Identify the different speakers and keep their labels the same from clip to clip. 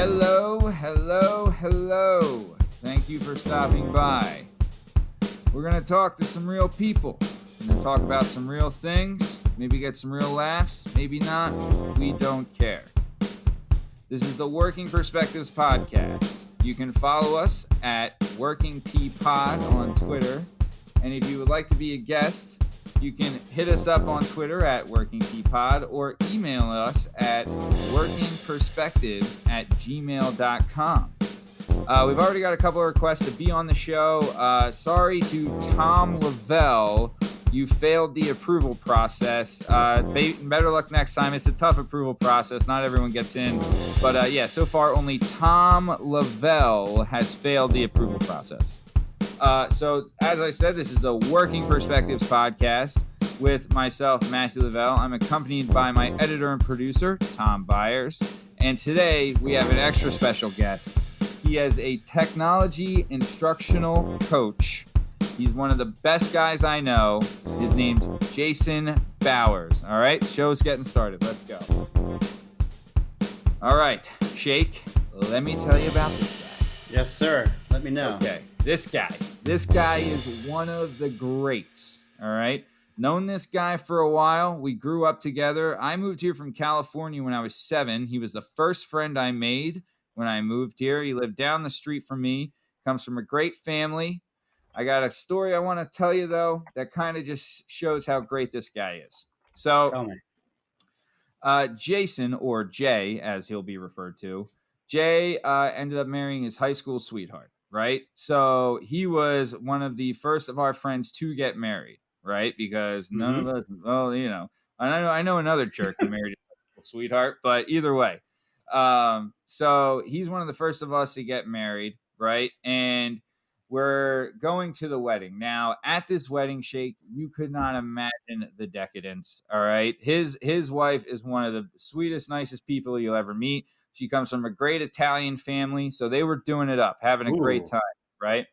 Speaker 1: Hello, hello, hello. Thank you for stopping by. We're going to talk to some real people. We're going to talk about some real things, maybe get some real laughs, maybe not. We don't care. This is the Working Perspectives Podcast. You can follow us at Working P Pod on Twitter. And if you would like to be a guest, you can hit us up on Twitter at WorkingPod or email us at workingperspectives@gmail.com. We've already got a couple of requests to be on the show. Sorry to Tom Lavelle. You failed the approval process. Better luck next time. It's a tough approval process. Not everyone gets in. But so far only Tom Lavelle has failed the approval process. So, as I said, this is the Working Perspectives Podcast with myself, Matthew Lavelle. I'm accompanied by my editor and producer, Tom Byers. And today we have an extra special guest. He is a technology instructional coach. He's one of the best guys I know. His name's Jason Bowers. All right, show's getting started. Let's go. All right, Shake, let me tell you about this guy.
Speaker 2: Yes, sir. Let me know.
Speaker 1: Okay, this guy is one of the greats, all right? Known this guy for a while. We grew up together. I moved here from California when I was 7. He was the first friend I made when I moved here. He lived down the street from me, comes from a great family. I got a story I want to tell you, though, that kind of just shows how great this guy is. So,
Speaker 2: Tell me.
Speaker 1: Jason, or Jay, as he'll be referred to, Jay ended up marrying his high school sweetheart, right? So he was one of the first of our friends to get married, right? Because none of us, well, you know, I know another jerk who married his high school sweetheart, but either way. So he's one of the first of us to get married, right? And we're going to the wedding. Now, at this wedding, Shake, you could not imagine the decadence, all right? His wife is one of the sweetest, nicest people you'll ever meet. She comes from a great Italian family, so they were doing it up, having a great time, right?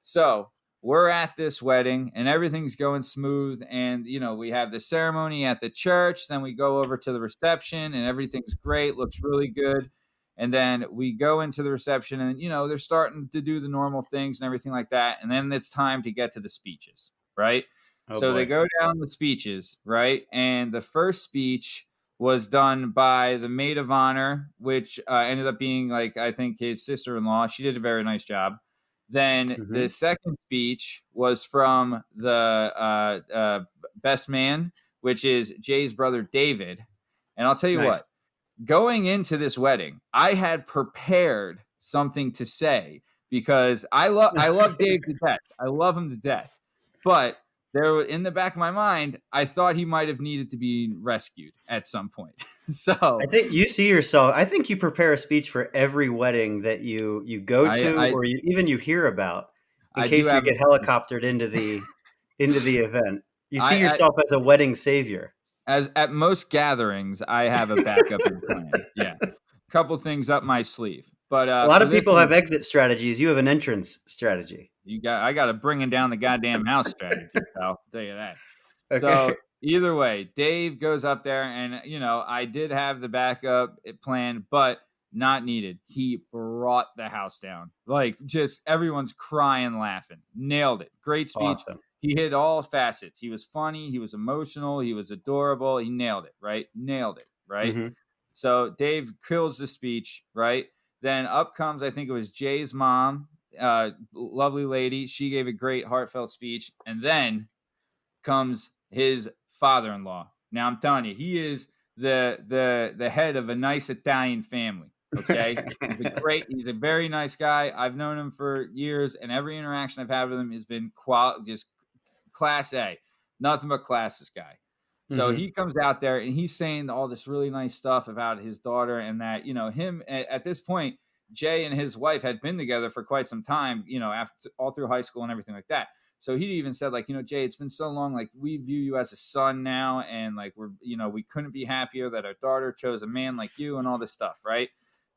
Speaker 1: So we're at this wedding, and everything's going smooth, and, you know, we have the ceremony at the church, then we go over to the reception, and everything's great, looks really good, and then we go into the reception, and, you know, they're starting to do the normal things and everything like that, and then it's time to get to the speeches, right? So they go down the speeches, right? And the first speech was done by the maid of honor, which ended up being, like, I think his sister-in-law. She did a very nice job. Then the second speech was from the best man, which is Jay's brother, David. And I'll tell you what, going into this wedding, I had prepared something to say because I love Dave to death. I love him to death. But there, in the back of my mind, I thought he might have needed to be rescued at some point. So
Speaker 2: I think you see yourself. I think you prepare a speech for every wedding that you go to, or you hear about, in case you get helicoptered into the event. You see yourself as a wedding savior.
Speaker 1: As at most gatherings, I have a backup plan. Yeah, a couple things up my sleeve. But
Speaker 2: a lot of people have exit strategies. You have an entrance strategy.
Speaker 1: I got a bringing down the goddamn house strategy, pal. I'll tell you that.
Speaker 2: Okay.
Speaker 1: So either way, Dave goes up there, and, you know, I did have the backup plan, but not needed. He brought the house down. Like, just everyone's crying, laughing. Nailed it. Great speech.
Speaker 2: Awesome.
Speaker 1: He hit all facets. He was funny. He was emotional. He was adorable. He nailed it, right? Nailed it, right?
Speaker 2: Mm-hmm.
Speaker 1: So Dave kills the speech, right? Then up comes, I think it was Jay's mom, lovely lady. She gave a great heartfelt speech. And then comes his father-in-law. Now, I'm telling you, he is the head of a nice Italian family. Okay, he's a very nice guy. I've known him for years, and every interaction I've had with him has been just class A, nothing but class, this guy. So he comes out there and he's saying all this really nice stuff about his daughter, and that, you know, him at this point, Jay and his wife had been together for quite some time, you know, after all through high school and everything like that. So he even said, like, you know, Jay, it's been so long, like, we view you as a son now, and, like, we couldn't be happier that our daughter chose a man like you, and all this stuff, right?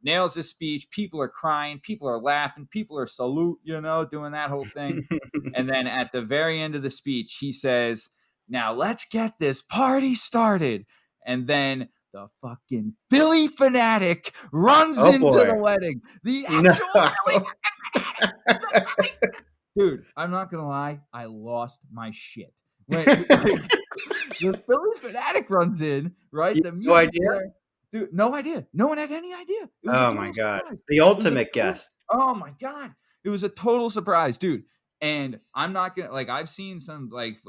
Speaker 1: Nails his speech. People are crying. People are laughing. People are salute, you know, doing that whole thing. And then at the very end of the speech, he says, "Now let's get this party started." And then the fucking Philly fanatic runs
Speaker 2: Oh
Speaker 1: into the
Speaker 2: boy.
Speaker 1: wedding. The
Speaker 2: No.
Speaker 1: actual Philly fanatic. Dude, I'm not gonna lie, I lost my shit. When like, the Philly fanatic runs in, right?
Speaker 2: You
Speaker 1: The
Speaker 2: no
Speaker 1: music's
Speaker 2: idea?
Speaker 1: there. Dude, no idea. No one had any idea. It was a
Speaker 2: Oh my
Speaker 1: total
Speaker 2: god.
Speaker 1: surprise.
Speaker 2: The
Speaker 1: It was a
Speaker 2: ultimate
Speaker 1: total
Speaker 2: guest.
Speaker 1: Oh my god. It was a total surprise, dude. And I'm not gonna like I've seen some like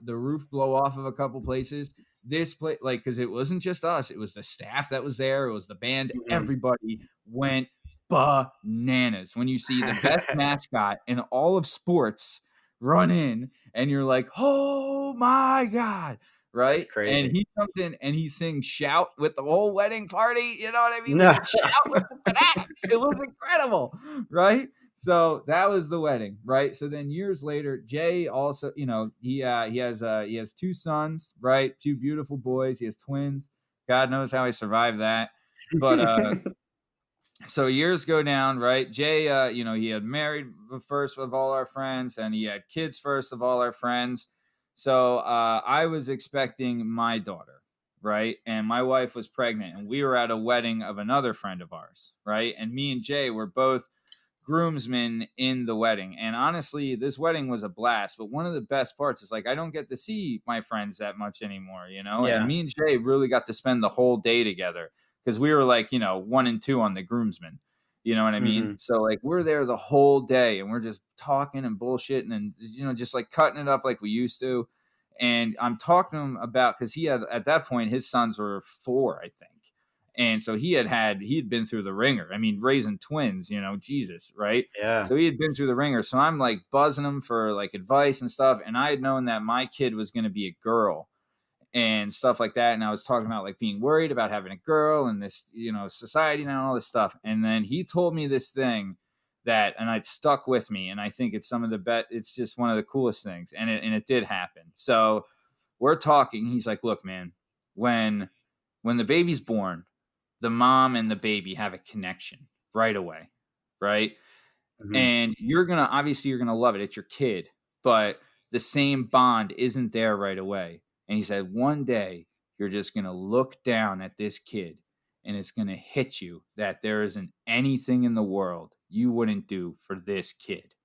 Speaker 1: the roof blow off of a couple places. This place, like, because it wasn't just us, it was the staff that was there, it was the band,
Speaker 2: Mhm.
Speaker 1: everybody went bananas when you see the best mascot in all of sports run in and you're like, "Oh my god."
Speaker 2: That's
Speaker 1: Right? And
Speaker 2: crazy.
Speaker 1: he comes in and he sings "Shout" with the whole wedding party, you know what I mean? We
Speaker 2: No.
Speaker 1: could shout with the fanatic. It was incredible, right? So that was the wedding, right? So then years later, Jay also, he has two sons, right? Two beautiful boys. He has twins. God knows how he survived that. But so years go down, right? Jay, he had married the first of all our friends, and he had kids first of all our friends. So I was expecting my daughter, right? And my wife was pregnant, and we were at a wedding of another friend of ours, right? And me and Jay were both groomsmen in the wedding. And honestly, this wedding was a blast. But one of the best parts is like I don't get to see my friends that much anymore, you know? And
Speaker 2: Yeah.
Speaker 1: me and Jay really got to spend the whole day together because we were like, 1 and 2 on the groomsmen. You know what I mean?
Speaker 2: Mhm.
Speaker 1: So like we're there the whole day and we're just talking and bullshitting and just like cutting it up like we used to. And I'm talking to him about because he had at that point his sons were 4, I think. And so he'd been through the ringer. I mean, raising twins, Jesus, right?
Speaker 2: Yeah.
Speaker 1: So he had been through the ringer. So I'm like buzzing him for like advice and stuff. And I had known that my kid was going to be a girl and stuff like that. And I was talking about like being worried about having a girl and this, society now and all this stuff. And then he told me this thing and it stuck with me. And I think it's it's just one of the coolest things. And it did happen. So we're talking. He's like, look, man, when the baby's born, the mom and the baby have a connection right away, right?
Speaker 2: Mhm.
Speaker 1: And you're gonna love it. It's your kid, but the same bond isn't there right away. And he said, one day you're just gonna look down at this kid and it's gonna hit you that there isn't anything in the world you wouldn't do for this kid,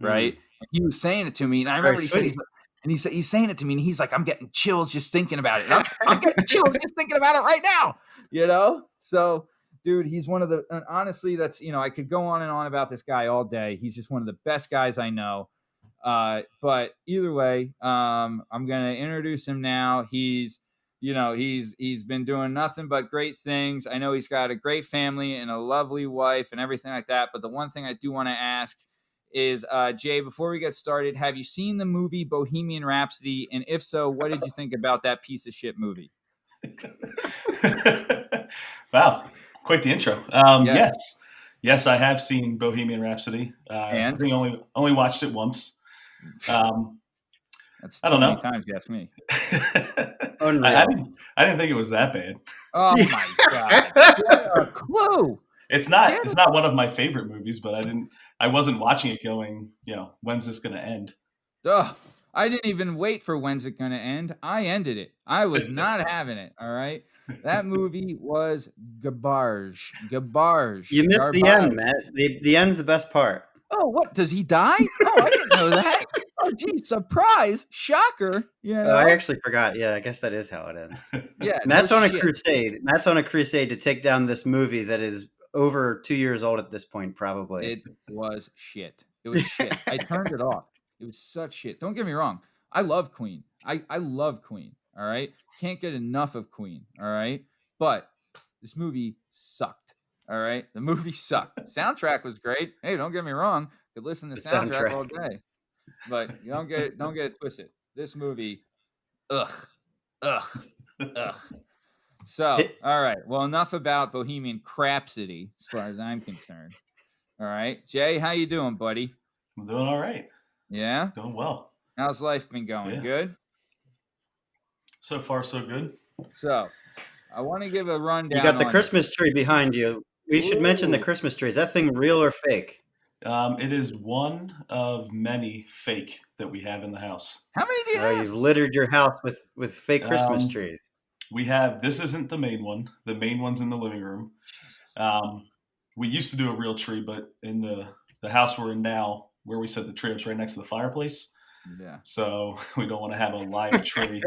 Speaker 1: right?
Speaker 2: Mm.
Speaker 1: And he was saying it to me, and I
Speaker 2: It's very
Speaker 1: remember he said
Speaker 2: sweet.
Speaker 1: he's saying it to me, and he's like, I'm getting chills just thinking about it. And I'm getting chills just thinking about it right now, So, dude, he's one of the and honestly, that's I could go on and on about this guy all day. He's just one of the best guys I know. But either way, I'm gonna introduce him now. He's been doing nothing but great things. I know he's got a great family and a lovely wife and everything like that. But the one thing I do want to ask is, Jay, before we get started, have you seen the movie Bohemian Rhapsody? And if so, what did you think about that piece of shit movie?
Speaker 3: Wow, quite the intro.
Speaker 1: Yes.
Speaker 3: Yes, I have seen Bohemian Rhapsody. I
Speaker 1: And
Speaker 3: think only watched it once.
Speaker 1: that's
Speaker 3: I
Speaker 1: too
Speaker 3: don't
Speaker 1: many
Speaker 3: know.
Speaker 1: times, you ask me.
Speaker 3: I
Speaker 2: Unreal.
Speaker 3: didn't think it was that bad.
Speaker 1: Oh
Speaker 2: Yeah.
Speaker 1: my god. Get a clue.
Speaker 3: It's
Speaker 1: Get
Speaker 3: not one of my favorite movies, but I wasn't watching it going, when's this going to end?
Speaker 1: Ugh. I didn't even wait for when's it gonna end. I ended it. I was not having it. All right. That movie was garbage. Garbage.
Speaker 2: You missed the end,
Speaker 1: Garbage.
Speaker 2: Matt. The end's the best part.
Speaker 1: Oh, what? Does he die? Oh, I didn't know that. Oh, geez, surprise. Shocker.
Speaker 2: I actually forgot. Yeah, I guess that is how it ends.
Speaker 1: Yeah, no
Speaker 2: Matt's on a
Speaker 1: shit.
Speaker 2: crusade. Matt's on a crusade to take down this movie that is over 2 years old at this point, probably.
Speaker 1: It was shit. It was shit. I turned it off. It was such shit. Don't get me wrong. I love Queen. I love Queen. All right. Can't get enough of Queen. All right. But this movie sucked. All right. The movie sucked. Soundtrack was great. Hey, don't get me wrong. Could listen to
Speaker 2: The
Speaker 1: soundtrack all
Speaker 2: soundtrack.
Speaker 1: day. But you don't get it twisted. This movie, ugh, ugh, ugh. So, all right. Well, enough about Bohemian Crapsody as far as I'm concerned. All right. Jay, how you doing, buddy?
Speaker 3: I'm doing all right.
Speaker 1: Yeah?
Speaker 3: Doing well.
Speaker 1: How's life been going?
Speaker 3: Yeah.
Speaker 1: Good?
Speaker 3: So far, so good.
Speaker 1: So, I want to give a rundown.
Speaker 2: You got the
Speaker 1: on
Speaker 2: Christmas
Speaker 1: this.
Speaker 2: tree behind you. We should mention the
Speaker 1: Ooh.
Speaker 2: Christmas tree. Is that thing real or fake?
Speaker 3: It is one of many fake that we have in the house.
Speaker 1: How many do you have?
Speaker 2: You've littered your house with fake Christmas trees.
Speaker 3: This isn't the main one. The main one's in the living room.
Speaker 1: Jesus.
Speaker 3: We used to do a real tree, but in the house we're in now, where we set the tree up's right next to the fireplace.
Speaker 1: Yeah.
Speaker 3: So we don't want to have a live tree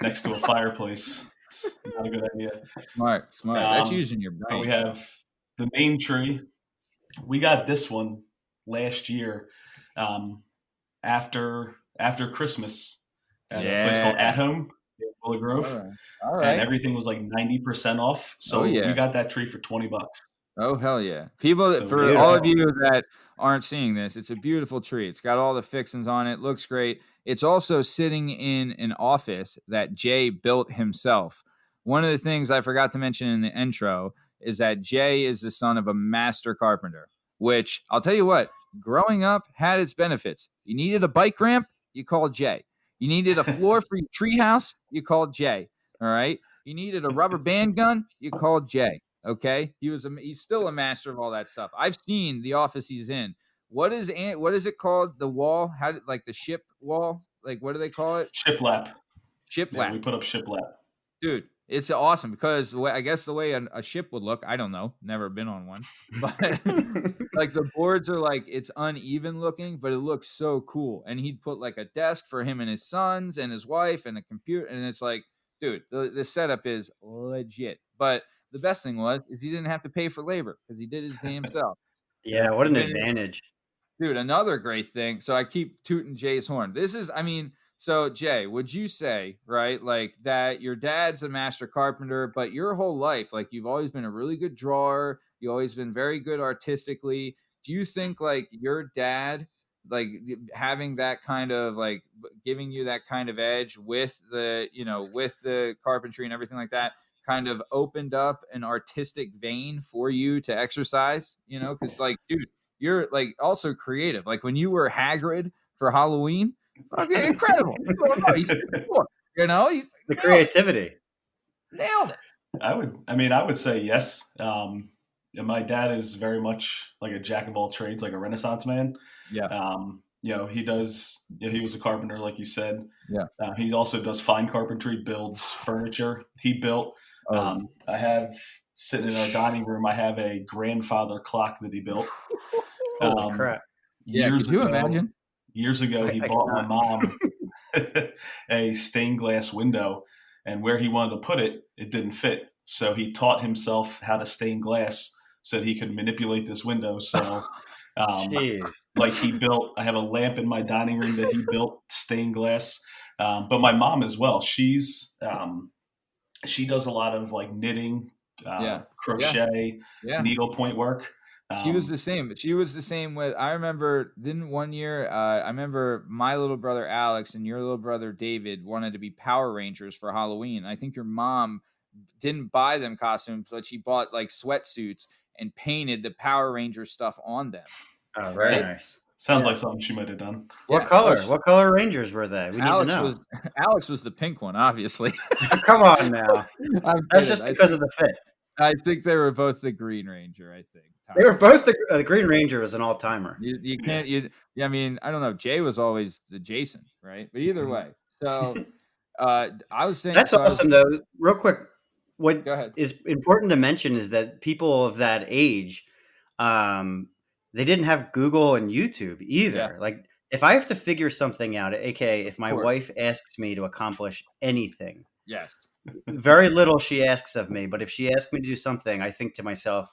Speaker 3: next to a fireplace. It's not a good idea.
Speaker 1: Smart. That's using your brain.
Speaker 3: But we have the main tree. We got this one last year after Christmas at a place called At Home in Willow Grove.
Speaker 1: All right.
Speaker 3: And everything was like 90% off. So we got that tree for $20.
Speaker 1: Oh, hell yeah. People, for all of you that aren't seeing this, it's a beautiful tree. It's got all the fixings on it. Looks great. It's also sitting in an office that Jay built himself. One of the things I forgot to mention in the intro is that Jay is the son of a master carpenter, which I'll tell you what, growing up had its benefits. You needed a bike ramp, you called Jay. You needed a floor for your treehouse, you called Jay. All right. You needed a rubber band gun, you called Jay. Okay, he's still a master of all that stuff. I've seen the office he's in. What is it called? The wall? Like the ship wall? Like what do they call it?
Speaker 3: Shiplap.
Speaker 1: Shiplap.
Speaker 3: We put up shiplap.
Speaker 1: Dude, it's awesome because I guess the way a ship would look, I don't know, never been on one, but like the boards are like it's uneven looking, but it looks so cool. And he'd put like a desk for him and his sons and his wife and a computer, and it's like, dude, the setup is legit. But the best thing is he didn't have to pay for labor because he did his damn self.
Speaker 2: Yeah, what an advantage.
Speaker 1: Dude, another great thing. So I keep tooting Jay's horn. So Jay, would you say, right, like that your dad's a master carpenter, but your whole life, like you've always been a really good drawer. You've always been very good artistically. Do you think like your dad, like having that kind of like giving you that kind of edge with the carpentry and everything like that, kind of opened up an artistic vein for you to exercise, because like, dude, you're like also creative. Like when you were Hagrid for Halloween, fucking incredible.
Speaker 2: The creativity.
Speaker 1: Nailed it.
Speaker 3: I would say yes. My dad is very much like a jack of all trades, like a Renaissance man.
Speaker 1: Yeah.
Speaker 3: He does. He was a carpenter, like you said.
Speaker 1: Yeah.
Speaker 3: He also does fine carpentry, builds furniture. He built. I have sitting in our dining room. I have a grandfather clock that he built.
Speaker 2: Holy crap!
Speaker 1: Could you imagine?
Speaker 3: Years ago, he bought my mom a stained glass window, and where he wanted to put it, it didn't fit. So he taught himself how to stain glass so that he could manipulate this window. So. Like he built, I have a lamp in my dining room that he built stained glass. But my mom as well, she does a lot of like knitting, crochet, needlepoint work.
Speaker 1: She was the same. I remember one year, I remember my little brother Alex and your little brother David wanted to be Power Rangers for Halloween. I think your mom didn't buy them costumes, but she bought like sweatsuits and painted the Power Ranger stuff on them.
Speaker 2: Oh, very nice.
Speaker 3: Sounds like something she might have done.
Speaker 2: What color? What color Rangers were they? We need to know.
Speaker 1: Alex was the pink one, obviously.
Speaker 2: Come on now. That's just because of the fit.
Speaker 1: I think they were both the Green Ranger, I think.
Speaker 2: They were both the Green Ranger was an all-timer.
Speaker 1: You can't I mean, I don't know. Jay was always the Jason, right? But either way. So I was saying
Speaker 2: that's awesome though. Real quick. What
Speaker 1: Go ahead.
Speaker 2: is important to mention is that people of that age, they didn't have Google and YouTube either.
Speaker 1: Yeah.
Speaker 2: Like if I have to figure something out, aka if my wife asks me to accomplish anything,
Speaker 1: yes,
Speaker 2: very little she asks of me. But if she asks me to do something, I think to myself,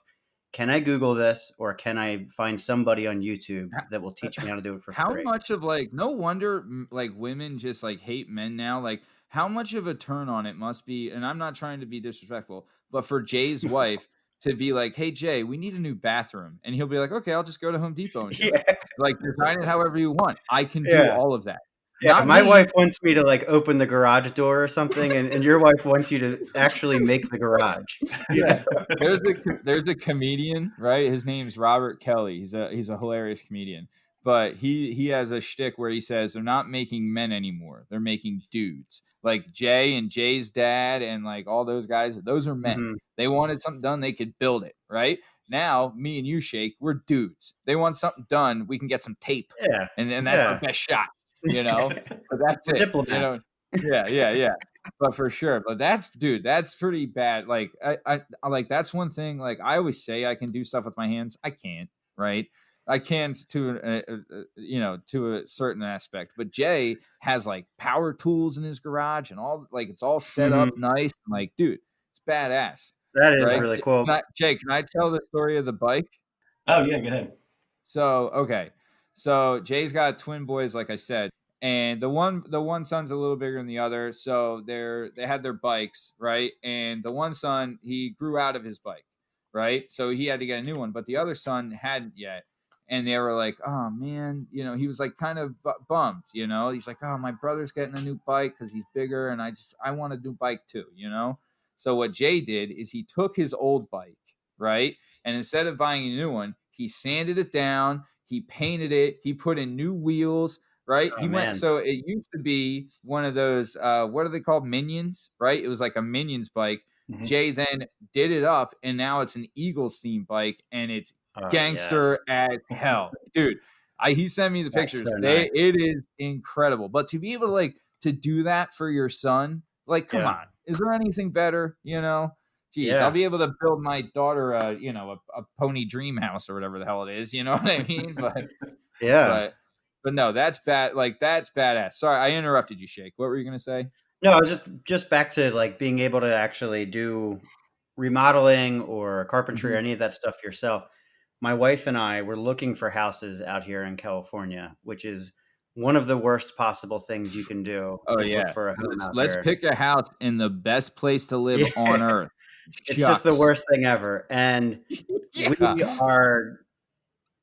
Speaker 2: can I Google this or can I find somebody on YouTube that will teach me how to do it for free?
Speaker 1: How much of like, no wonder like women just like hate men now. Like how much of a turn on it must be, and I'm not trying to be disrespectful, but for Jay's wife to be like, hey, Jay, we need a new bathroom. And he'll be like, okay, I'll just go to Home Depot and do it. Like design it however you want. I can do all of that.
Speaker 2: Yeah, my wife wants me to like open the garage door or something, and your wife wants you to actually make the garage.
Speaker 1: Yeah, there's a comedian, right? His name's Robert Kelly. He's a hilarious comedian, but he has a shtick where he says they're not making men anymore; they're making dudes. Like Jay and Jay's dad and like all those guys, those are men. Mm-hmm. They wanted something done, they could build it, right? Now, me and you, Shake, we're dudes. They want something done, we can get some tape, and that's our best shot. But that's it.
Speaker 2: Diplomats.
Speaker 1: Yeah. but for sure. But dude, that's pretty bad. Like I like that's one thing. Like I always say, I can do stuff with my hands. I can't, right? I can to a certain aspect. But Jay has like power tools in his garage and all like it's all set
Speaker 2: Mhm.
Speaker 1: up nice. Like, dude, it's badass,
Speaker 2: That is
Speaker 1: right?
Speaker 2: really cool.
Speaker 1: Jay, can I tell the story of the bike?
Speaker 3: Oh yeah, go ahead.
Speaker 1: So okay, so Jay's got twin boys, like I said, and the one son's a little bigger than the other. So they had their bikes, right? And the one son, he grew out of his bike, right? So he had to get a new one, but the other son hadn't yet. And they were like, "Oh man," he was like kind of bummed, He's like, "Oh, my brother's getting a new bike because he's bigger, and I want a new bike too." So what Jay did is he took his old bike, right? And instead of buying a new one, he sanded it down, he painted it, he put in new wheels, right?
Speaker 2: Oh man.
Speaker 1: So it used to be one of those, what are they called? Minions, right? It was like a Minions bike.
Speaker 3: Mm-hmm.
Speaker 1: Jay then did it up, and now it's an Eagles themed bike, and it's
Speaker 2: Yes.
Speaker 1: gangster as hell. Dude, he sent me the
Speaker 2: That's
Speaker 1: pictures.
Speaker 2: so nice.
Speaker 1: It is incredible. But to be able to to do that for your son, like, come
Speaker 2: Yeah.
Speaker 1: on. Is there anything better, Geez, I'll
Speaker 2: Yeah.
Speaker 1: be able to build my daughter a pony dream house or whatever the hell it is. You know what I mean?
Speaker 2: Yeah.
Speaker 1: But but no, that's bad. Like that's badass. Sorry, I interrupted you, Shake. What were you gonna say?
Speaker 2: No, I was just back to like being able to actually do remodeling or carpentry or
Speaker 1: Mhm.
Speaker 2: any of that stuff yourself. My wife and I were looking for houses out here in California, which is one of the worst possible things you can do
Speaker 1: Oh
Speaker 2: is look
Speaker 1: yeah.
Speaker 2: for a home out
Speaker 1: Let's
Speaker 2: here.
Speaker 1: pick a house in the best place to live
Speaker 2: Yeah,
Speaker 1: on earth.
Speaker 2: it's just the
Speaker 1: Shucks.
Speaker 2: worst thing ever. And
Speaker 1: Yeah.
Speaker 2: we are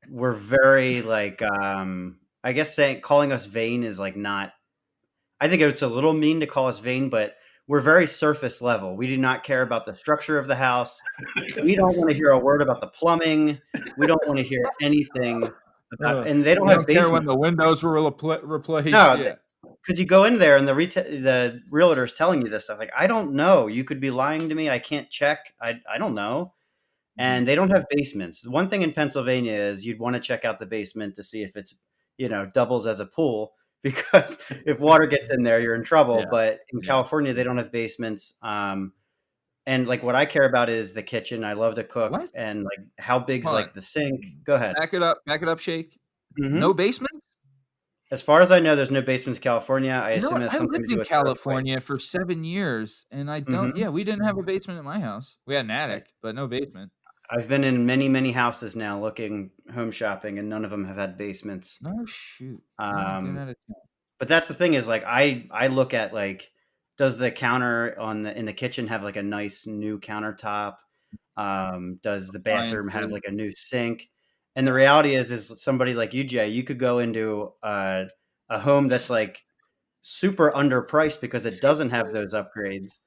Speaker 2: we're very like I guess saying calling us vain is like not I think it's a little mean to call us vain, but we're very surface level. We do not care about the structure of the house. We don't want to hear a word about the plumbing. We don't want to hear anything about, and they don't
Speaker 1: You
Speaker 2: have
Speaker 1: don't care when
Speaker 2: basements.
Speaker 1: the windows were replaced.
Speaker 2: No,
Speaker 1: Yeah.
Speaker 2: because you go in there and the realtor is telling you this stuff. Like, I don't know. You could be lying to me. I can't check. I don't know.
Speaker 1: Mhm.
Speaker 2: And they don't have basements. One thing in Pennsylvania is you'd want to check out the basement to see if it's, doubles as a pool because if water gets in there, you're in trouble.
Speaker 1: Yeah.
Speaker 2: But in
Speaker 1: Yeah.
Speaker 2: California, they don't have basements. And like what I care about is the kitchen. I love to cook
Speaker 1: What?
Speaker 2: and like how big's
Speaker 1: Hold
Speaker 2: like
Speaker 1: on.
Speaker 2: the sink. Go ahead.
Speaker 1: Back it up. Back it up, Shake. No
Speaker 2: Hmm.
Speaker 1: basement?
Speaker 2: As far as I know, there's no basements in California. I
Speaker 1: You know
Speaker 2: assume
Speaker 1: what?
Speaker 2: it has
Speaker 1: I
Speaker 2: something to
Speaker 1: lived
Speaker 2: do
Speaker 1: in
Speaker 2: with earthquakes.
Speaker 1: California for 7 years, and I don't
Speaker 2: Hmm.
Speaker 1: yeah, we didn't have a basement in my house. We had an
Speaker 2: I,
Speaker 1: attic, but no basement.
Speaker 2: I've been in many, many houses now looking home shopping, and none of them have had basements.
Speaker 1: No, shoot. Yeah, get
Speaker 2: Um,
Speaker 1: out of town.
Speaker 2: But that's the thing is like I look at like does the counter on the in the kitchen have like a nice new countertop? Does the bathroom have
Speaker 1: Appliances.
Speaker 2: like a new sink? And the reality is somebody like you, Jay, you could go into a home that's like super underpriced because it doesn't have those upgrades,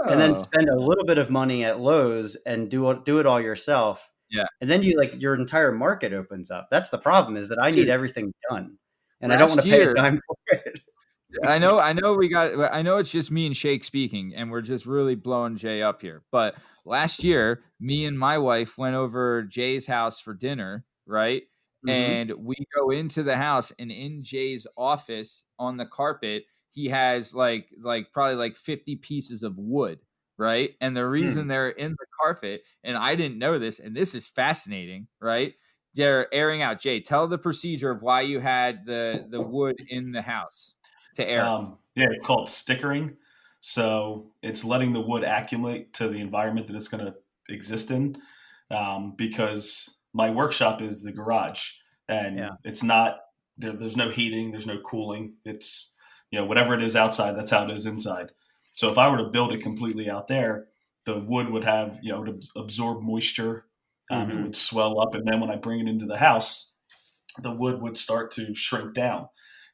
Speaker 2: and then
Speaker 1: Oh.
Speaker 2: spend a little bit of money at Lowe's and do it all yourself.
Speaker 1: Yeah.
Speaker 2: And then your entire market opens up. That's the problem is that I need
Speaker 1: Dude,
Speaker 2: everything done, and I don't want
Speaker 1: last
Speaker 2: to pay a
Speaker 1: year
Speaker 2: dime for it.
Speaker 1: I know it's just me and Shake speaking, and we're just really blowing Jay up here. But last year, me and my wife went over Jay's house for dinner, right?
Speaker 2: Mhm.
Speaker 1: And we go into the house, and in Jay's office on the carpet, he has like probably like 50 pieces of wood, right? And the reason
Speaker 2: Mm.
Speaker 1: they're in the carpet, and I didn't know this, and this is fascinating, right? They're airing out. Jay, tell the procedure of why you had the wood in the house to air it.
Speaker 3: Yeah, it's called stickering. So it's letting the wood acclimate to the environment that it's going to exist in. Because my workshop is the garage,
Speaker 2: Yeah.
Speaker 3: and it's not. There's no heating. There's no cooling. It's whatever it is outside. That's how it is inside. So if I were to build it completely out there, the wood would have it would absorb moisture. It
Speaker 2: Mhm.
Speaker 3: would swell up, and then when I bring it into the house, the wood would start to shrink down,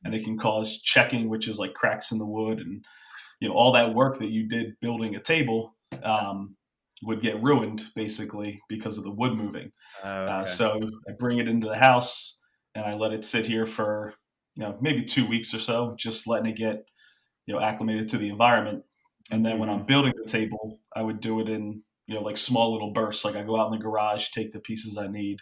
Speaker 3: and it can cause checking, which is like cracks in the wood, and all that work that you did building a table would get ruined basically because of the wood moving.
Speaker 2: Oh, okay.
Speaker 3: So I bring it into the house and I let it sit here for maybe 2 weeks or so, just letting it get acclimated to the environment. And then when I'm
Speaker 2: Mhm.
Speaker 3: building the table, I would do it in like small little bursts. Like I go out in the garage, take the pieces I need,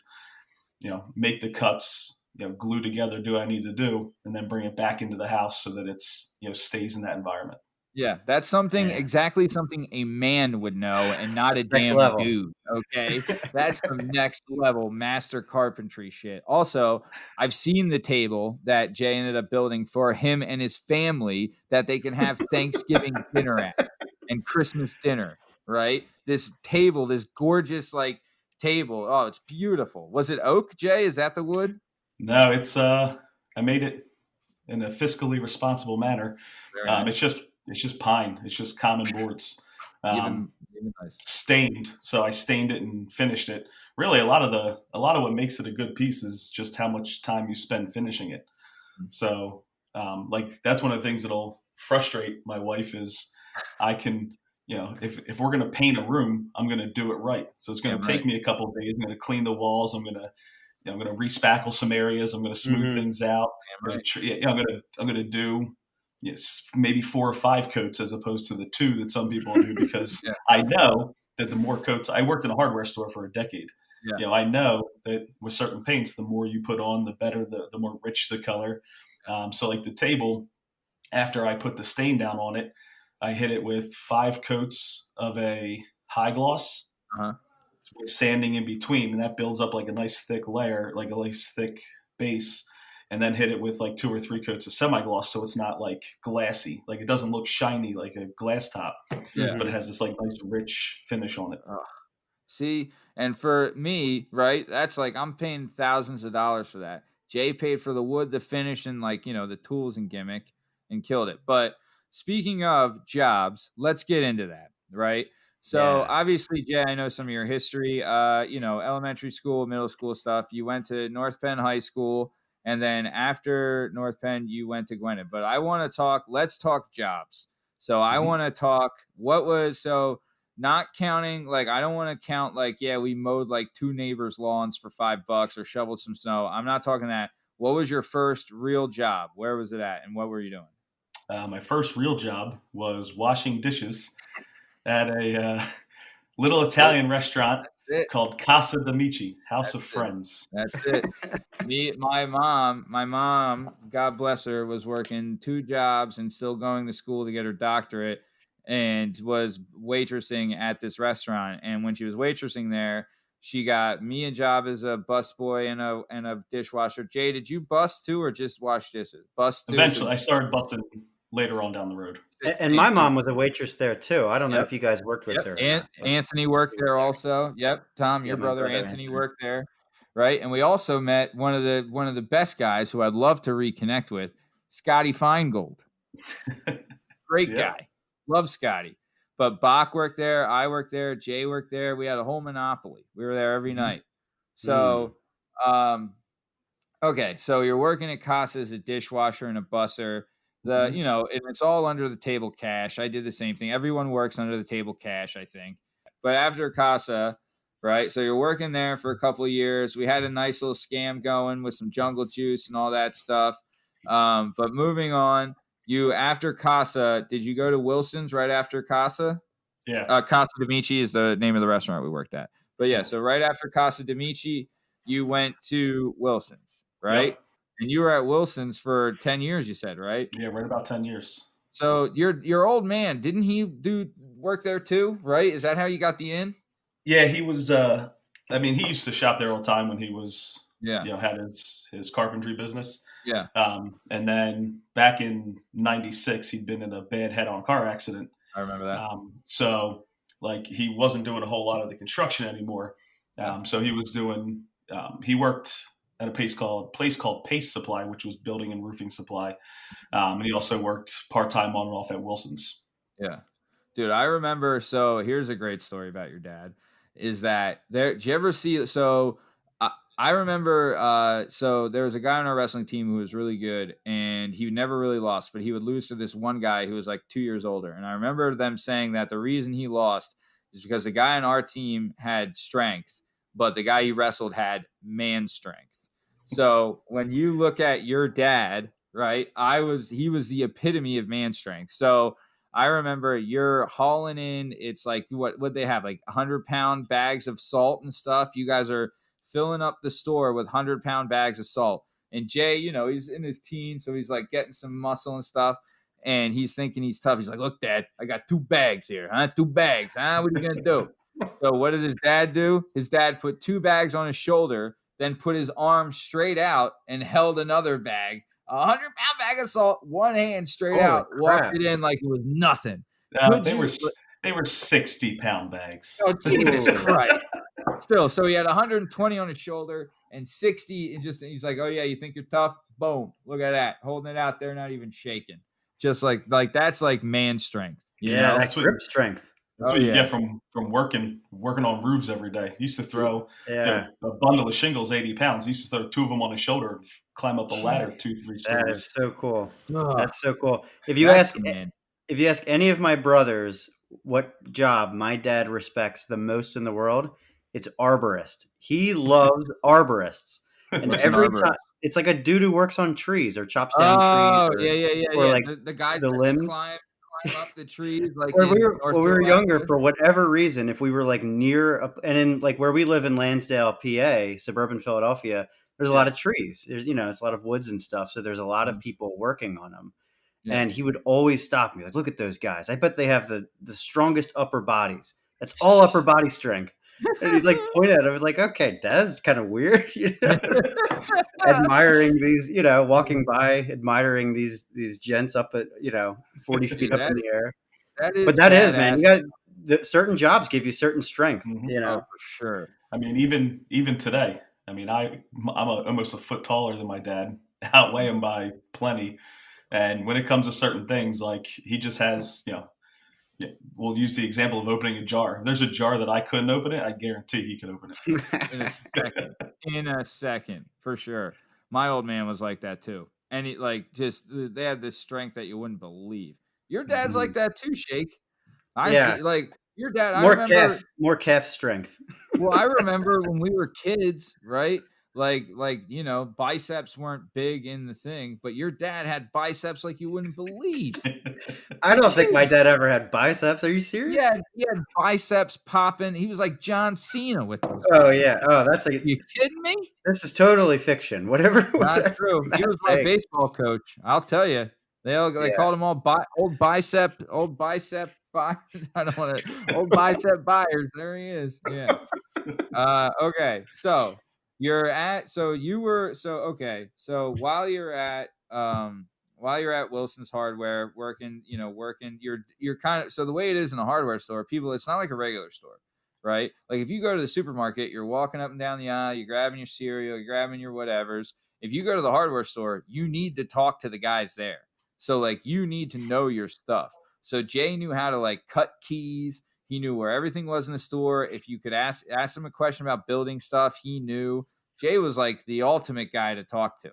Speaker 3: make the cuts, glue together, do what I need to do, and then bring it back into the house so that it's stays in that environment.
Speaker 1: Yeah, that's exactly something a man would know and not a
Speaker 2: That's next
Speaker 1: damn
Speaker 2: level.
Speaker 1: dude, okay? That's some next level master carpentry shit. Also, I've seen the table that Jay ended up building for him and his family that they can have Thanksgiving dinner at and Christmas dinner, right? This table, this gorgeous, like, table. Oh, it's beautiful. Was it oak, Jay? Is that the wood?
Speaker 3: No, it's I made it in a fiscally responsible manner.
Speaker 1: Very nice.
Speaker 3: It's just pine. It's just common boards.
Speaker 1: Even nice.
Speaker 3: Stained. So I stained it and finished it. Really, a lot of what makes it a good piece is just how much time you spend finishing it. So, like that's one of the things that'll frustrate my wife is I can, if we're gonna paint a room, I'm gonna do it right. So it's gonna take me a couple of days. I'm gonna clean the walls. I'm gonna respackle some areas. I'm gonna smooth things out. I'm gonna do maybe 4 or 5 coats as opposed to the 2 that some people do because I know that the more coats. I worked in a hardware store for a decade.
Speaker 1: Yeah.
Speaker 3: I know that with certain paints, the more you put on, the better, the more rich the color. So like the table, after I put the stain down on it, I hit it with 5 coats of a high gloss with sanding in between, and that builds up like a nice thick layer, like a nice thick base, and then hit it with like 2 or 3 coats of semi-gloss so it's not like glassy. Like it doesn't look shiny like a glass top, but it has this like nice rich finish on it.
Speaker 1: See, and for me, right, that's like I'm paying thousands of dollars for that. Jay paid for the wood, the finish, and like, the tools and gimmick and killed it. But speaking of jobs, let's get into that, right? So obviously, Jay, I know some of your history, elementary school, middle school stuff. You went to North Penn High School, and then after North Penn, you went to Gwinnett. But let's talk jobs. So I want to talk, not counting, like, I don't want to count, like, we mowed like 2 neighbors' lawns for $5 or shoveled some snow. I'm not talking that. What was your first real job? Where was it at? And what were you doing?
Speaker 3: My first real job was washing dishes at a little Italian restaurant called Casa d'Amici, House of Friends.
Speaker 1: That's it. My mom, God bless her, was working 2 jobs and still going to school to get her doctorate, and was waitressing at this restaurant. And when she was waitressing there, she got me a job as a busboy and a dishwasher. Jay, did you bust too or just wash dishes? Bust too?
Speaker 3: Eventually, I started busting later on down the road.
Speaker 2: And my mom was a waitress there too. I don't know if you guys worked with her.
Speaker 1: And Anthony worked there also. Yep, Tom, your brother Anthony worked there, right? And we also met one of the best guys who I'd love to reconnect with, Scotty Feingold. Great guy. Love Scotty. But Bach worked there. I worked there. Jay worked there. We had a whole monopoly. We were there every night. So, okay. So you're working at Casa as a dishwasher and a busser. And it's all under the table cash. I did the same thing. Everyone works under the table cash, I think. But after Casa, right? So you're working there for a couple of years. We had a nice little scam going with some jungle juice and all that stuff. But moving on. After Casa, did you go to Wilson's right after Casa?
Speaker 3: Yeah.
Speaker 1: Casa d'Amici is the name of the restaurant we worked at. But so right after Casa d'Amici, you went to Wilson's, right? Yep. And you were at Wilson's for 10 years, you said, right?
Speaker 3: Yeah, right about 10 years.
Speaker 1: So your old man, didn't he do work there too, right? Is that how you got the in?
Speaker 3: Yeah, he was he used to shop there all the time when he was had his carpentry business.
Speaker 1: Yeah.
Speaker 3: And then back in 96, he'd been in a bad head-on car accident.
Speaker 1: I remember that.
Speaker 3: So like he wasn't doing a whole lot of the construction anymore. So he was doing, he worked at a place called Pace Supply, which was building and roofing supply. And he also worked part-time on and off at Wilson's.
Speaker 1: Yeah. Dude, I remember. So here's a great story about your dad is that did you ever see, I remember, so there was a guy on our wrestling team who was really good and he never really lost, but he would lose to this one guy who was like 2 years older. And I remember them saying that the reason he lost is because the guy on our team had strength, but the guy he wrestled had man strength. So when you look at your dad, right, he was the epitome of man strength. So I remember you're hauling in, it's like, what they have, like 100-pound bags of salt and stuff. You guys are filling up the store with 100-pound bags of salt. And Jay, he's in his teens, so he's like getting some muscle and stuff. and he's thinking he's tough. He's like, look, Dad, I got 2 bags here. Huh? 2 bags. Huh? What are you going to do? So what did his dad do? His dad put 2 bags on his shoulder, then put his arm straight out and held another bag, a 100-pound bag of salt, one hand straight
Speaker 2: Holy
Speaker 1: out, walked
Speaker 2: crap.
Speaker 1: it in like it was nothing.
Speaker 3: They were 60-pound bags.
Speaker 1: Oh, Jesus Christ. Still, so he had 120 on his shoulder and 60, and he's like, oh yeah, you think you're tough? Boom, look at that, holding it out there, not even shaking. Just like that's like man strength. You know?
Speaker 2: That's grip strength.
Speaker 3: That's what you get from working on roofs every day. He used to throw a bundle of shingles, 80 pounds. He used to throw 2 of them on his shoulder and climb up a ladder 2-3 stories.
Speaker 2: That is so cool. That's so cool. If you ask any of my brothers what job my dad respects the most in the world, it's arborist. He loves arborists. And every time it's like a dude who works on trees or chops down trees. Or like
Speaker 1: the guys
Speaker 2: the
Speaker 1: that
Speaker 2: limbs.
Speaker 1: Climb up the trees. Like
Speaker 2: when we were younger, for whatever reason, if we were like near and in like where we live in Lansdale, PA, suburban Philadelphia, there's a lot of trees. There's it's a lot of woods and stuff. So there's a lot of people working on them. Yeah. And he would always stop me like, look at those guys. I bet they have the strongest upper bodies. That's all upper body strength. And he's like pointing at it. I was like, okay, that's kind of weird. Admiring these, walking by, admiring these gents up at 40 feet up in the air. But that is, man. You got certain jobs give you certain strength.
Speaker 1: Oh, for sure.
Speaker 3: I mean, even today. I mean, I'm almost a foot taller than my dad. Outweigh him by plenty. And when it comes to certain things, like he just has, we'll use the example of opening a jar. If there's a jar that I couldn't open it, I guarantee he could open
Speaker 1: it. In a second, for sure. My old man was like that too. And they had this strength that you wouldn't believe. Your dad's like that too, Shake. See, like your dad.
Speaker 2: More calf strength.
Speaker 1: Well, I remember when we were kids, right? Like biceps weren't big in the thing, but your dad had biceps like you wouldn't believe.
Speaker 2: I don't think my dad ever had biceps. Are you serious?
Speaker 1: Yeah, he had biceps popping. He was like John Cena with those.
Speaker 2: Oh yeah. Oh, that's like.
Speaker 1: You kidding me?
Speaker 2: This is totally fiction. Whatever.
Speaker 1: Not true. He was my baseball coach. I'll tell you. They called him old bicep. I don't want to. Old bicep buyers. There he is. Yeah. Okay. So. So while you're at Wilson's Hardware working, you're kind of, so the way it is in a hardware store, it's not like a regular store, right? Like if you go to the supermarket, you're walking up and down the aisle, you're grabbing your cereal, you're grabbing your whatevers. If you go to the hardware store, you need to talk to the guys there. So like you need to know your stuff. So Jay knew how to like cut keys. He knew where everything was in the store. If you could ask him a question about building stuff, he knew. Jay was like the ultimate guy to talk to,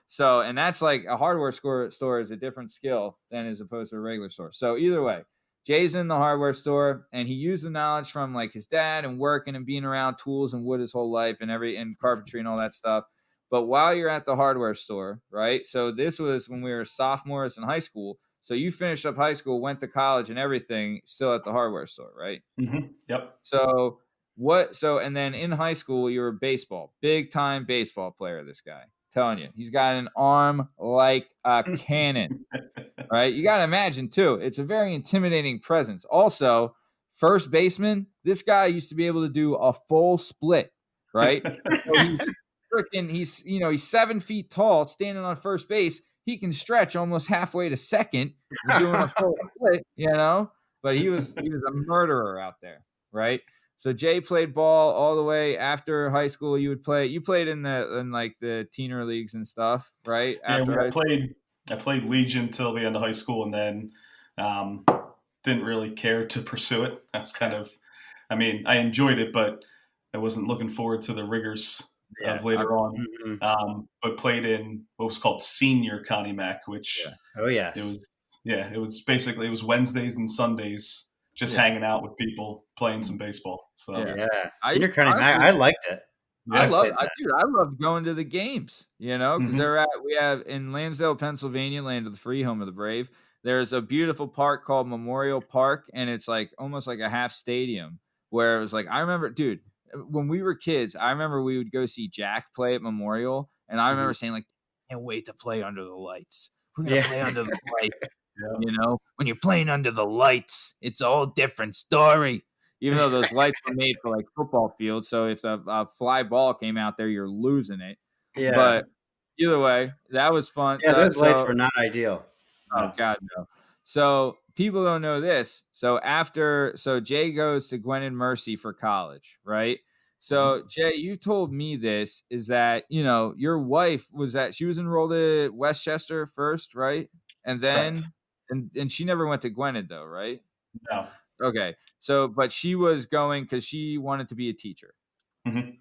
Speaker 1: So, and that's like a hardware store is a different skill than as opposed to a regular store. So either way, Jay's in the hardware store and he used the knowledge from like his dad and working and being around tools and wood his whole life and carpentry and all that stuff. But while you're at the hardware store, right? So this was when we were sophomores in high school. So you finished up high school, went to college and everything, still at the hardware store, right?
Speaker 3: Mm-hmm. Yep.
Speaker 1: So and then in high school, you were big time baseball player, this guy. Telling you, he's got an arm like a cannon, right? You got to imagine too. It's a very intimidating presence. Also, first baseman, this guy used to be able to do a full split, right? So he's 7 feet tall, standing on first base. He can stretch almost halfway to second doing a full split, but he was a murderer out there, right? So Jay played ball all the way after high school. You played in the teener leagues and stuff, right?
Speaker 3: I played Legion till the end of high school, and then didn't really care to pursue it. I was I enjoyed it, but I wasn't looking forward to the rigors of later on. Mm-hmm. But played in what was called senior Connie Mac, which it was Wednesdays and Sundays. Just hanging out with people, playing some baseball. So
Speaker 2: senior Connie Mac, I liked it.
Speaker 1: I loved going to the games, because we have in Lansdale, Pennsylvania, land of the free, home of the brave. There's a beautiful park called Memorial Park, and it's like almost like a half stadium where it was like, I remember, dude, when we were kids, I remember we would go see Jack play at Memorial, and I remember saying like, can't wait to play under the lights. We're going to play under the lights. Yeah. When you're playing under the lights, it's a whole different story. Even though those lights were made for like football fields. So if a fly ball came out there, you're losing it.
Speaker 2: Yeah.
Speaker 1: But either way, that was fun.
Speaker 2: Yeah, those lights were not ideal.
Speaker 1: Oh, God, no. So people don't know this. So Jay goes to Gwen and Mercy for college, right? So Jay, you told me this is that, your wife she was enrolled at Westchester first, right? And then, and she never went to Gwinnett though, right?
Speaker 3: No.
Speaker 1: Okay. So, but she was going because she wanted to be a teacher. Mm-hmm.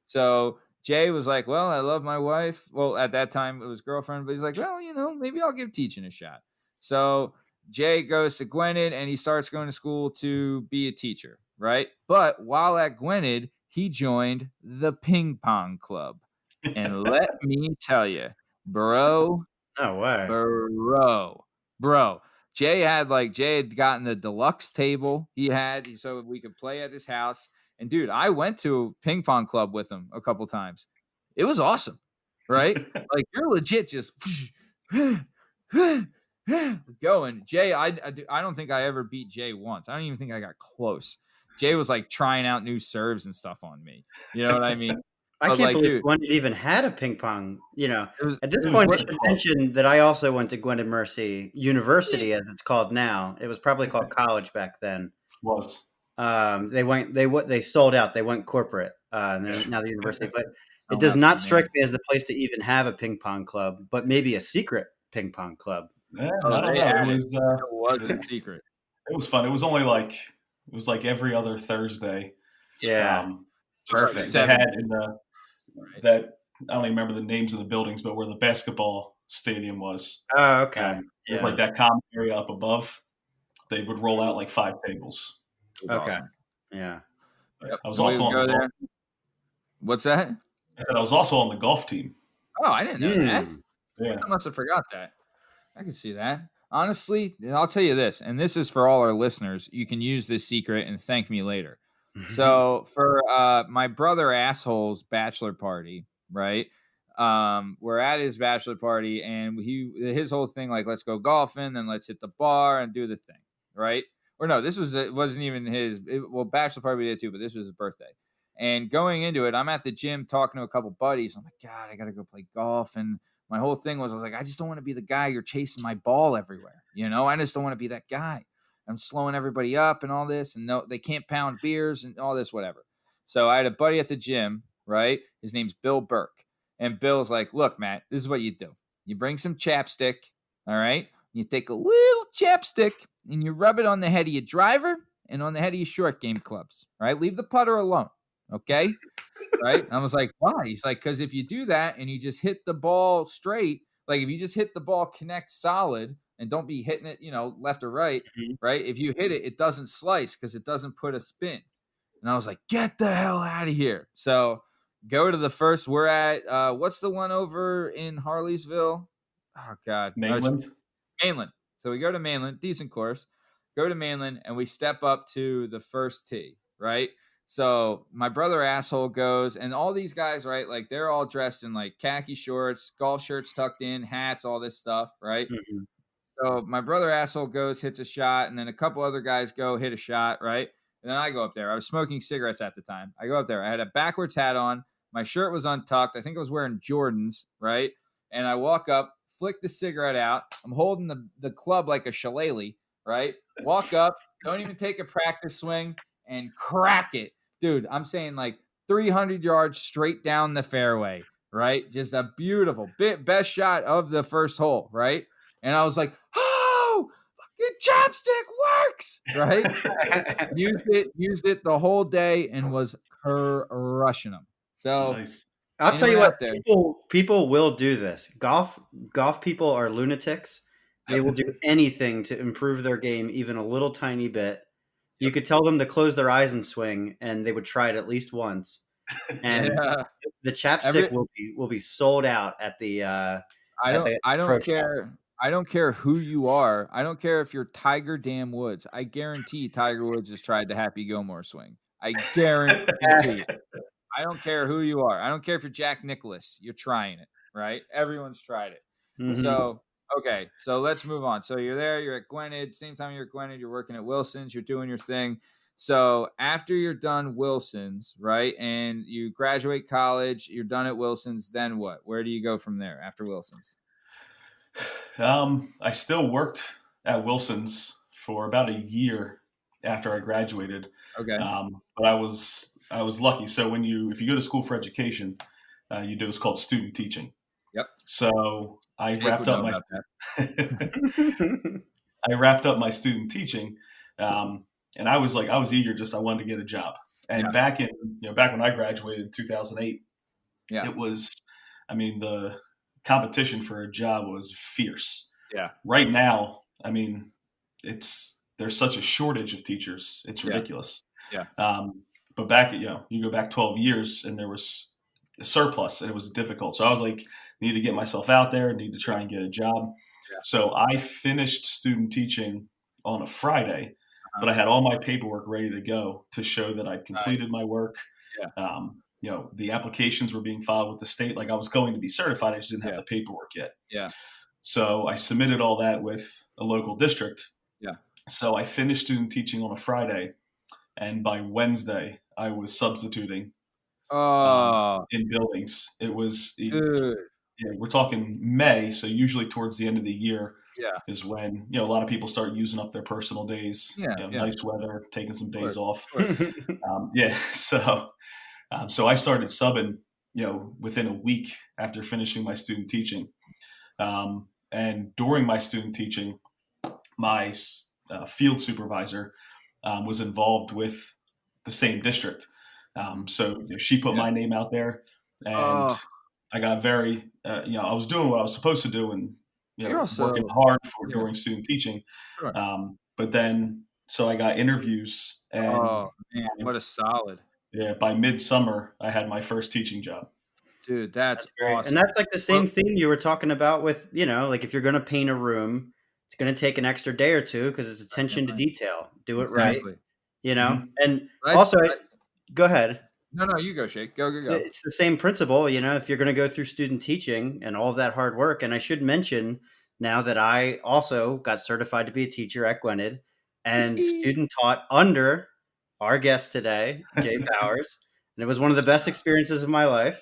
Speaker 1: So Jay was like, well, I love my wife. Well, at that time it was girlfriend, but he's like, well, maybe I'll give teaching a shot. So Jay goes to Gwinnett and he starts going to school to be a teacher, right? But while at Gwinnett, he joined the ping pong club. And let me tell you, bro.
Speaker 2: No way.
Speaker 1: Bro. Jay had gotten the deluxe table so we could play at his house. And dude, I went to a ping pong club with him a couple times. It was awesome, right? Like you're legit just going. Jay, I don't think I ever beat Jay once. I don't even think I got close. Jay was like trying out new serves and stuff on me. You know what I mean?
Speaker 2: I can't believe Gwinnett even had a ping pong. At this point, I should mention that I also went to Gwen and Mercy University, as it's called now. It was probably called college back then.
Speaker 3: Was.
Speaker 2: They sold out. They went corporate. Now the university, but it does not strike me as the place to even have a ping pong club, but maybe a secret ping pong club.
Speaker 3: Yeah, I don't know.
Speaker 1: It wasn't secret.
Speaker 3: It was fun. It was only like every other Thursday.
Speaker 2: Yeah.
Speaker 3: Perfect. They had in that I don't even remember the names of the buildings, but where the basketball stadium was.
Speaker 2: Oh, okay.
Speaker 3: Like that common area up above, they would roll out like 5 tables.
Speaker 2: Okay. Awesome. Yeah.
Speaker 3: Yep. I was also on the golf team.
Speaker 1: What's that?
Speaker 3: I said I was also on the golf team.
Speaker 1: Oh, I didn't know that.
Speaker 3: Yeah.
Speaker 1: I must have forgot that. I could see that. Honestly, I'll tell you this, and this is for all our listeners. You can use this secret and thank me later. So for my brother Asshole's bachelor party, right? We're at his bachelor party, and his whole thing like, let's go golfing, then let's hit the bar and do the thing, right? Or no, it wasn't even his. Bachelor party we did too, but this was his birthday. And going into it, I'm at the gym talking to a couple buddies. I'm like, God, I gotta go play golf. And my whole thing was, I was like, I just don't want to be the guy you're chasing my ball everywhere. I just don't want to be that guy. I'm slowing everybody up and all this, and no, they can't pound beers and all this, whatever. So I had a buddy at the gym, right? His name's Bill Burke. And Bill's like, look, Matt, this is what you do. You bring some chapstick, all right? You take a little chapstick and you rub it on the head of your driver and on the head of your short game clubs, right? Leave the putter alone, okay? Right? And I was like, why? He's like, because if you do that and you just hit the ball straight, like if you just hit the ball connect solid and don't be hitting it, left or right, right? If you hit it, it doesn't slice because it doesn't put a spin. And I was like, get the hell out of here. So go to the first. We're at, what's the one over in Harleysville? Oh, God.
Speaker 3: Mainland.
Speaker 1: So we go to Mainland, decent course. Go to Mainland, and we step up to the first tee, right? So my brother Asshole goes, and all these guys, right, like they're all dressed in like khaki shorts, golf shirts tucked in, hats, all this stuff, right? Mm-hmm. So my brother Asshole goes, hits a shot, and then a couple other guys go hit a shot, right? And then I go up there. I was smoking cigarettes at the time. I go up there. I had a backwards hat on. My shirt was untucked. I think I was wearing Jordans, right? And I walk up, flick the cigarette out. I'm holding the club like a shillelagh, right? Walk up, don't even take a practice swing, and crack it. Dude, I'm saying like 300 yards straight down the fairway, right? Just a beautiful best shot of the first hole, right? And I was like, oh, fucking chopstick works, right? used it the whole day and was crushing them. So
Speaker 2: nice. I'll tell you what, people will do this. Golf people are lunatics. They will do anything to improve their game even a little tiny bit. You could tell them to close their eyes and swing, and they would try it at least once. And the chapstick will be sold out at the.
Speaker 1: I don't care. I don't care who you are. I don't care if you're Tiger Damn Woods. I guarantee Tiger Woods has tried the Happy Gilmore swing. I guarantee it. I don't care who you are. I don't care if you're Jack Nicklaus. You're trying it, right? Everyone's tried it. Mm-hmm. So, Okay, so let's move on. So you're there, you're at Gwynedd. Same time you're at Gwynedd, you're working at Wilson's, you're doing your thing. So after you're done Wilson's, right, and you graduate college, you're done at Wilson's, then what? Where do you go from there after Wilson's?
Speaker 3: I still worked at Wilson's for about a year after I graduated.
Speaker 1: Okay.
Speaker 3: But I was lucky. So if you go to school for education, you do what's called student teaching.
Speaker 1: Yep.
Speaker 3: So I
Speaker 1: Jake
Speaker 3: wrapped
Speaker 1: would
Speaker 3: up
Speaker 1: know
Speaker 3: my
Speaker 1: about that.
Speaker 3: I wrapped up my student teaching, and I was eager. I wanted to get a job. And back when I graduated in 2008, it was, I mean, the competition for a job was fierce.
Speaker 1: Yeah.
Speaker 3: Right now, I mean, there's such a shortage of teachers. It's ridiculous.
Speaker 1: Yeah.
Speaker 3: But back, you go back 12 years and there was a surplus and it was difficult. So I was like, need to get myself out there, need to try and get a job.
Speaker 1: Yeah.
Speaker 3: So I finished student teaching on a Friday, but I had all my paperwork ready to go to show that I'd completed my work.
Speaker 1: Yeah.
Speaker 3: The applications were being filed with the state. Like I was going to be certified. I just didn't have the paperwork yet.
Speaker 1: Yeah.
Speaker 3: So I submitted all that with a local district.
Speaker 1: Yeah.
Speaker 3: So I finished student teaching on a Friday, and by Wednesday I was substituting in buildings. It was, we're talking May. So usually towards the end of the year is when, a lot of people start using up their personal days, nice weather, taking some days off. So I started subbing, within a week after finishing my student teaching. And during my student teaching, my field supervisor was involved with the same district. So she put my name out there, and I got very, I was doing what I was supposed to do, and working hard during student teaching. But then, so I got interviews, and
Speaker 1: man, what a solid!
Speaker 3: Yeah, by midsummer, I had my first teaching job.
Speaker 1: Dude, that's awesome.
Speaker 2: And that's like the same theme you were talking about with, like if you're going to paint a room, it's going to take an extra day or two because it's attention to detail. Do it right.
Speaker 3: Mm-hmm.
Speaker 2: And also, go ahead.
Speaker 1: No, you go, Shake. Go.
Speaker 2: It's the same principle, if you're going to go through student teaching and all of that hard work. And I should mention now that I also got certified to be a teacher at Gwynedd and student taught under our guest today, Jay Powers. And it was one of the best experiences of my life.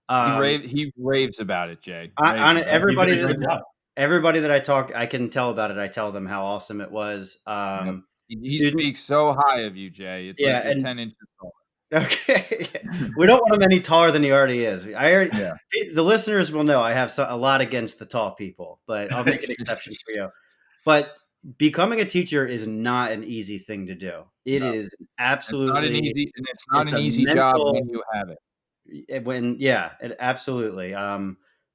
Speaker 1: He raves about it, Jay.
Speaker 2: Everybody that I talk, I can tell about it. I tell them how awesome it was.
Speaker 1: He speaks so high of you, Jay. It's like you're 10 inches tall.
Speaker 2: Okay, we don't want him any taller than he already is. The listeners will know I have a lot against the tall people, but I'll make an exception for you. But becoming a teacher is not an easy thing to do. It is absolutely
Speaker 1: it's not an easy job when you have it.
Speaker 2: Absolutely.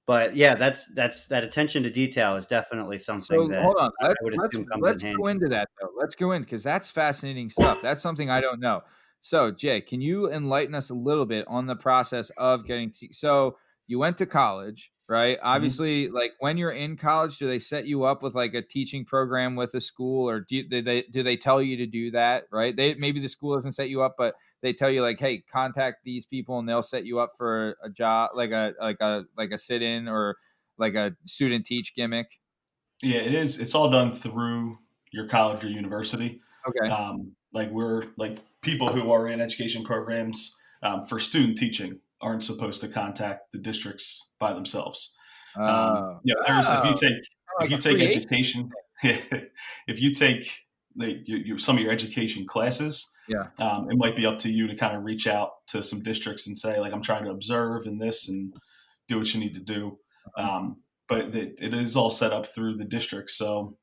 Speaker 2: But that's that attention to detail is definitely something that
Speaker 1: hold on.
Speaker 2: I would assume comes in handy.
Speaker 1: Go into that though. Let's go in because that's fascinating stuff. That's something I don't know. So Jay, can you enlighten us a little bit on the process of getting so you went to college, right? Obviously, like when you're in college, do they set you up with like a teaching program with a school, or do they tell you to do that, right? Maybe the school doesn't set you up, but they tell you like, hey, contact these people and they'll set you up for a job, like a sit-in or like a student teach gimmick.
Speaker 3: Yeah, it is. It's all done through your college or university.
Speaker 1: Okay.
Speaker 3: We're people who are in education programs for student teaching aren't supposed to contact the districts by themselves. If you take education, if you take some of your education classes, it might be up to you to kind of reach out to some districts and say, like, I'm trying to observe in this and do what you need to do. But it is all set up through the district. So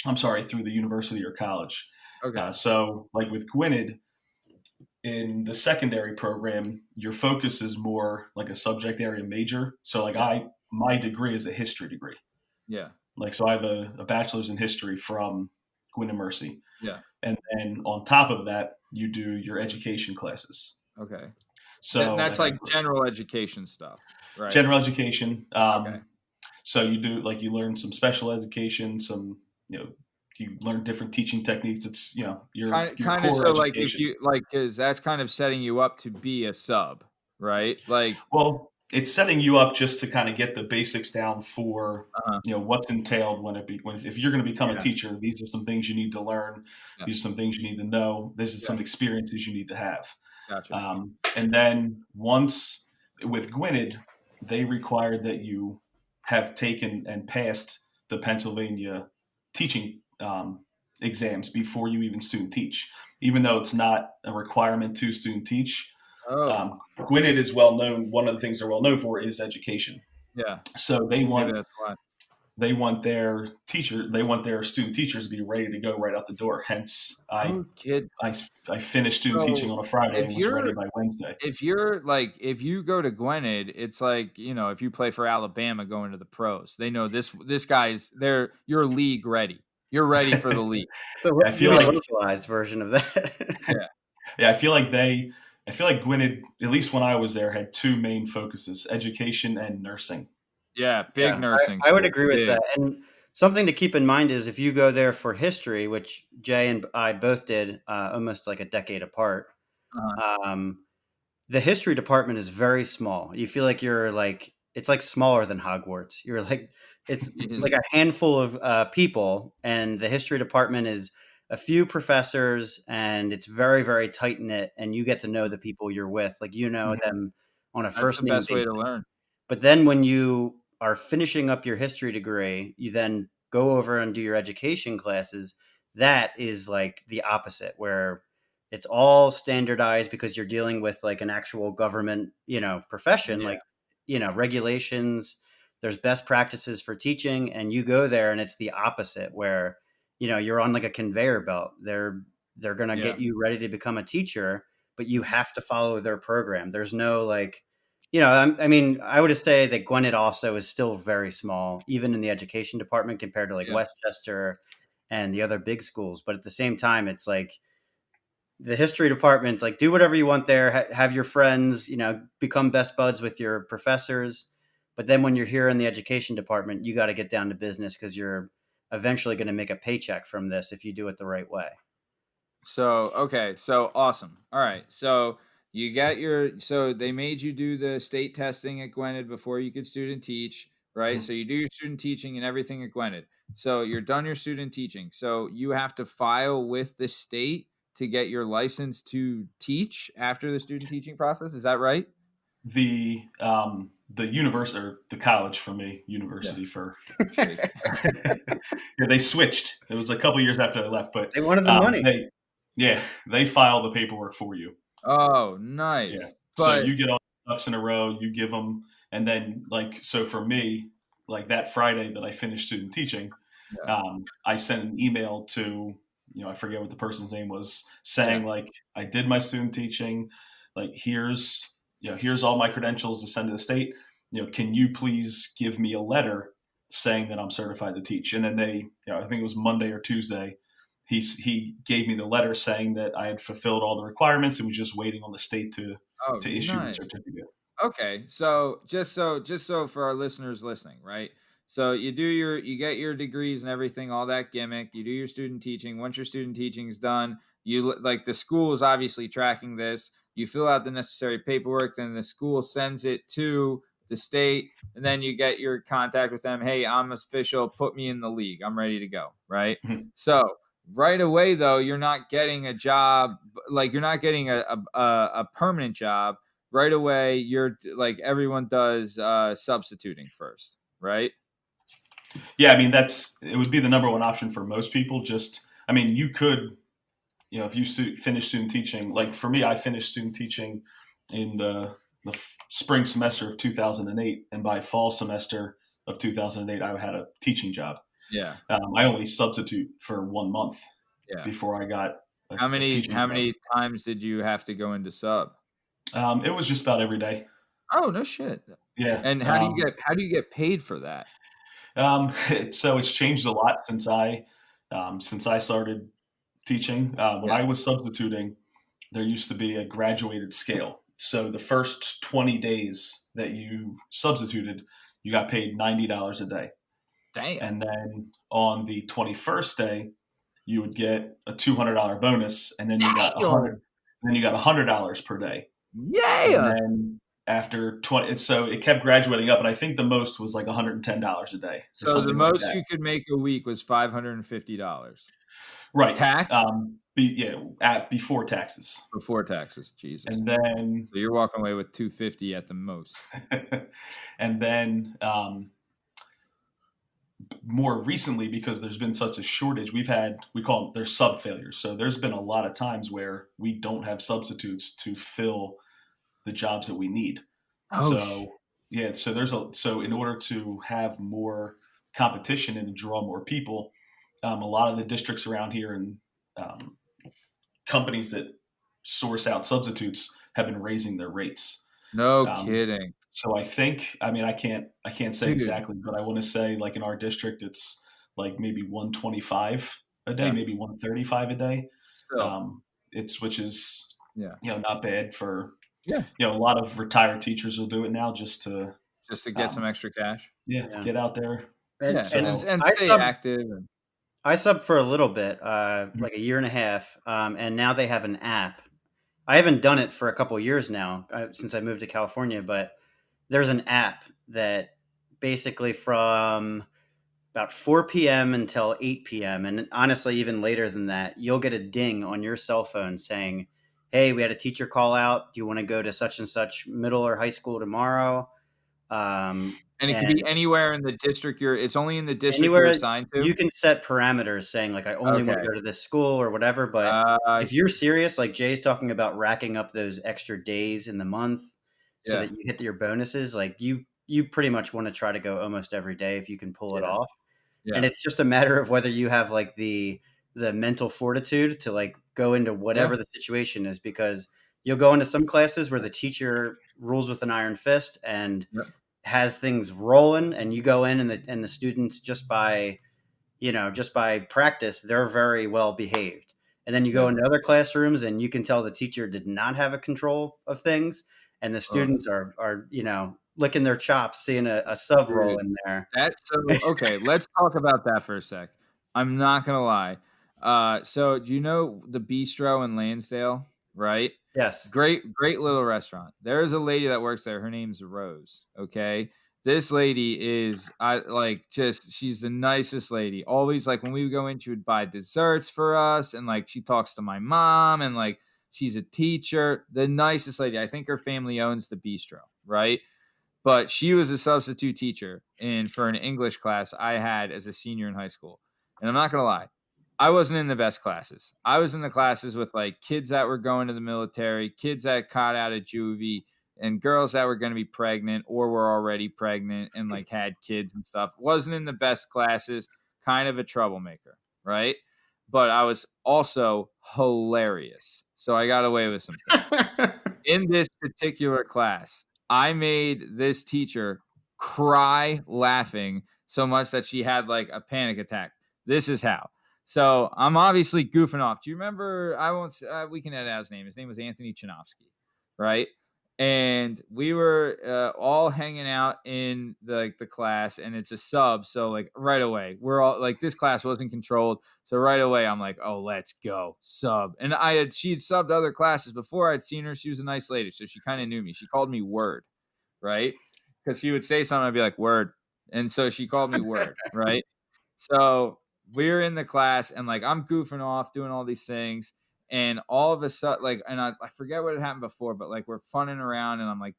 Speaker 3: through the university or college.
Speaker 1: Okay.
Speaker 3: So like with Gwynedd, in the secondary program, your focus is more like a subject area major. So like my degree is a history degree.
Speaker 1: Yeah.
Speaker 3: Like, so I have a bachelor's in history from Gwynedd Mercy.
Speaker 1: Yeah.
Speaker 3: And then on top of that, you do your education classes.
Speaker 1: Okay.
Speaker 3: So
Speaker 1: that's like general education stuff, right?
Speaker 3: General education.
Speaker 1: Okay.
Speaker 3: So you do you learn some special education, some, you learn different teaching techniques. It's, your
Speaker 1: kind
Speaker 3: core
Speaker 1: of so like
Speaker 3: education.
Speaker 1: if you because that's kind of setting you up to be a sub, right? Like,
Speaker 3: well, it's setting you up just to kind of get the basics down for
Speaker 1: Uh-huh.
Speaker 3: what's entailed if you're going to become a
Speaker 1: Yeah.
Speaker 3: teacher. These are some things you need to learn.
Speaker 1: Yeah.
Speaker 3: These are some things you need to know. These are
Speaker 1: Yeah.
Speaker 3: some experiences you need to have.
Speaker 1: Gotcha.
Speaker 3: And then once with Gwynedd, they required that you have taken and passed the Pennsylvania teaching exams before you even student teach, even though it's not a requirement to student teach.
Speaker 1: Oh,
Speaker 3: Gwynedd is well known. One of the things they're well known for is education.
Speaker 1: yeah.
Speaker 3: So
Speaker 1: Maybe that's why.
Speaker 3: they want their student teachers to be ready to go right out the door. Hence,
Speaker 1: Oh, kid.
Speaker 3: I finished student teaching
Speaker 1: So
Speaker 3: on a Friday
Speaker 1: if
Speaker 3: and was ready
Speaker 1: you're
Speaker 3: by Wednesday.
Speaker 1: if you go to Gwynedd, it's like, if you play for Alabama going to the pros, they know this guy's there. You're league ready. You're ready for the league.
Speaker 2: So
Speaker 3: I feel
Speaker 2: really
Speaker 3: like
Speaker 2: localized version of that.
Speaker 1: Yeah.
Speaker 3: yeah, I feel like Gwynedd, at least when I was there, had two main focuses: education and nursing.
Speaker 1: Yeah, big
Speaker 2: Yeah,
Speaker 1: nursing
Speaker 2: I would
Speaker 1: school.
Speaker 2: agree with
Speaker 1: Big.
Speaker 2: that. And something to keep in mind is if you go there for history, which Jay and I both did almost like a decade apart, um, the history department is very small. You feel like it's like smaller than Hogwarts. It's like a handful of people, and the history department is a few professors, and it's very, very tight knit. And you get to know the people you're with, like them on a
Speaker 1: That's the
Speaker 2: first name
Speaker 1: best way to
Speaker 2: basis.
Speaker 1: learn.
Speaker 2: But then when you are finishing up your history degree, you then go over and do your education classes. That is like the opposite, where it's all standardized because you're dealing with like an actual government, profession,
Speaker 1: Yeah.
Speaker 2: like, regulations. There's best practices for teaching, and you go there and it's the opposite where, you're on like a conveyor belt. They're going to
Speaker 1: Yeah.
Speaker 2: get you ready to become a teacher, but you have to follow their program. There's no like, I mean, I would say that Gwinnett also is still very small, even in the education department compared to like
Speaker 1: Yeah.
Speaker 2: Westchester and the other big schools. But at the same time, it's like the history department's like, do whatever you want there, have your friends, become best buds with your professors. But then when you're here in the education department, you got to get down to business because you're eventually going to make a paycheck from this if you do it the right way.
Speaker 1: So, okay. So awesome. All right. So so they made you do the state testing at Gwynedd before you could student teach, right?
Speaker 3: Mhm.
Speaker 1: So you do your student teaching and everything at Gwynedd. So you're done your student teaching. So you have to file with the state to get your license to teach after the student teaching process. Is that right?
Speaker 3: The university or the college for me,
Speaker 1: Yeah.
Speaker 3: university for
Speaker 1: Shake.
Speaker 3: yeah, they switched. It was a couple years after I left, but
Speaker 2: They wanted the money.
Speaker 3: they file the paperwork for you.
Speaker 1: Oh,
Speaker 3: Yeah.
Speaker 1: nice.
Speaker 3: So
Speaker 1: But
Speaker 3: you get all the ducks in a row, you give them, and then so for me, like that Friday that I finished student teaching,
Speaker 1: yeah,
Speaker 3: I sent an email to, I forget what the person's name was,
Speaker 1: yeah.
Speaker 3: saying like, I did my student teaching, like here's all my credentials to send to the state. Can you please give me a letter saying that I'm certified to teach? And then I think it was Monday or Tuesday, he gave me the letter saying that I had fulfilled all the requirements and was just waiting on the state to
Speaker 1: Oh,
Speaker 3: issue the
Speaker 1: nice.
Speaker 3: certificate.
Speaker 1: Okay, so just so for our listeners listening, right? So you get your degrees and everything, all that gimmick. You do your student teaching. Once your student teaching is done, like the school is obviously tracking this. You fill out the necessary paperwork, then the school sends it to the state, and then you get your contact with them. Hey, I'm official. Put me in the league. I'm ready to go. Right.
Speaker 3: Mhm.
Speaker 1: So right away, though, you're not getting a job. Like you're not getting a permanent job right away. You're like everyone does substituting first, right?
Speaker 3: Yeah, I mean it would be the number one option for most people. I mean, you could, if you finish student teaching, like for me, I finished student teaching in the spring semester of 2008, and by fall semester of 2008, I had a teaching job.
Speaker 1: Yeah.
Speaker 3: I only substitute for 1 month
Speaker 1: Yeah.
Speaker 3: before I got
Speaker 1: How
Speaker 3: a
Speaker 1: many
Speaker 3: teaching job.
Speaker 1: times did you have to go into sub?
Speaker 3: It was just about every day.
Speaker 1: Oh, no shit.
Speaker 3: Yeah.
Speaker 1: And how do you get paid for that?
Speaker 3: So it's changed a lot since I started teaching. When
Speaker 1: Yeah.
Speaker 3: I was substituting, there used to be a graduated scale. So the first 20 days that you substituted, you got paid $90 a day.
Speaker 1: Damn.
Speaker 3: And then on the 21st day, you would get a $200 bonus, and then you got $100 per day. And
Speaker 1: Yeah.
Speaker 3: then after 20. So it kept graduating up, and I think the most was like $110 a day or
Speaker 1: So the
Speaker 3: something like
Speaker 1: most
Speaker 3: that.
Speaker 1: you could make a week was $550.
Speaker 3: Right.
Speaker 1: Tax?
Speaker 3: Before taxes.
Speaker 1: Before taxes. Jesus.
Speaker 3: And then
Speaker 1: so you're walking away with $250 at the most.
Speaker 3: And then more recently, because there's been such a shortage, we call them, they're sub failures. So there's been a lot of times where we don't have substitutes to fill the jobs that we need. So in order to have more competition and draw more people, a lot of the districts around here and companies that source out substitutes have been raising their rates.
Speaker 1: No kidding.
Speaker 3: So I think, I can't say exactly, but I want to say like in our district, it's like maybe 125 a day, maybe 135 a day. Which is not bad for a lot of retired teachers will do it now just to
Speaker 1: get some extra cash.
Speaker 3: Get out there.
Speaker 2: And
Speaker 1: stay active.
Speaker 2: I subbed for a little bit, like a year and a half, and now they have an app. I haven't done it for a couple of years now since I moved to California, but there's an app that basically from about 4 p.m. until 8 p.m. and honestly even later than that, you'll get a ding on your cell phone saying, hey, we had a teacher call out. Do you want to go to such and such middle or high school tomorrow?
Speaker 1: And it can be anywhere in the district it's only in the district you're assigned to.
Speaker 2: You can set parameters saying like, I only want to go to this school or whatever. But if you're serious, like Jay's talking about racking up those extra days in the month so that you hit your bonuses, like you pretty much want to try to go almost every day if you can pull it off. Yeah. And it's just a matter of whether you have like the mental fortitude to like go into whatever the situation is, because you'll go into some classes where the teacher rules with an iron fist and has things rolling, and you go in and the students just by practice, they're very well behaved. And then you go into other classrooms and you can tell the teacher did not have a control of things, and the students are licking their chops seeing a sub roll in there.
Speaker 1: Okay, let's talk about that for a sec. I'm not gonna lie. So do you know the Bistro in Lansdale, right?
Speaker 2: Yes.
Speaker 1: Great little restaurant. There's a lady that works there. Her name's Rose. Okay. This lady is she's the nicest lady. Always like when we would go in, she would buy desserts for us, and like she talks to my mom, and like she's a teacher. The nicest lady. I think her family owns the Bistro, right? But she was a substitute teacher for an English class I had as a senior in high school. And I'm not gonna lie, I wasn't in the best classes. I was in the classes with like kids that were going to the military, kids that caught out of juvie, and girls that were going to be pregnant or were already pregnant and like had kids and stuff. Wasn't in the best classes, kind of a troublemaker, right? But I was also hilarious. So I got away with some things. In this particular class, I made this teacher cry laughing so much that she had like a panic attack. This is how. So I'm obviously goofing off. Do you remember? We can edit out his name. His name was Anthony Chinovsky, right? And we were all hanging out in the class, and it's a sub. So like right away, we're all like, this class wasn't controlled. So right away, I'm like, oh, let's go sub. And she'd subbed other classes before. I'd seen her. She was a nice lady, so she kind of knew me. She called me Word, right? Because she would say something, I'd be like, Word. And so she called me Word, right? So we're in the class, and like I'm goofing off, doing all these things, and all of a sudden, like, and I forget what had happened before, but like we're funning around, and I'm like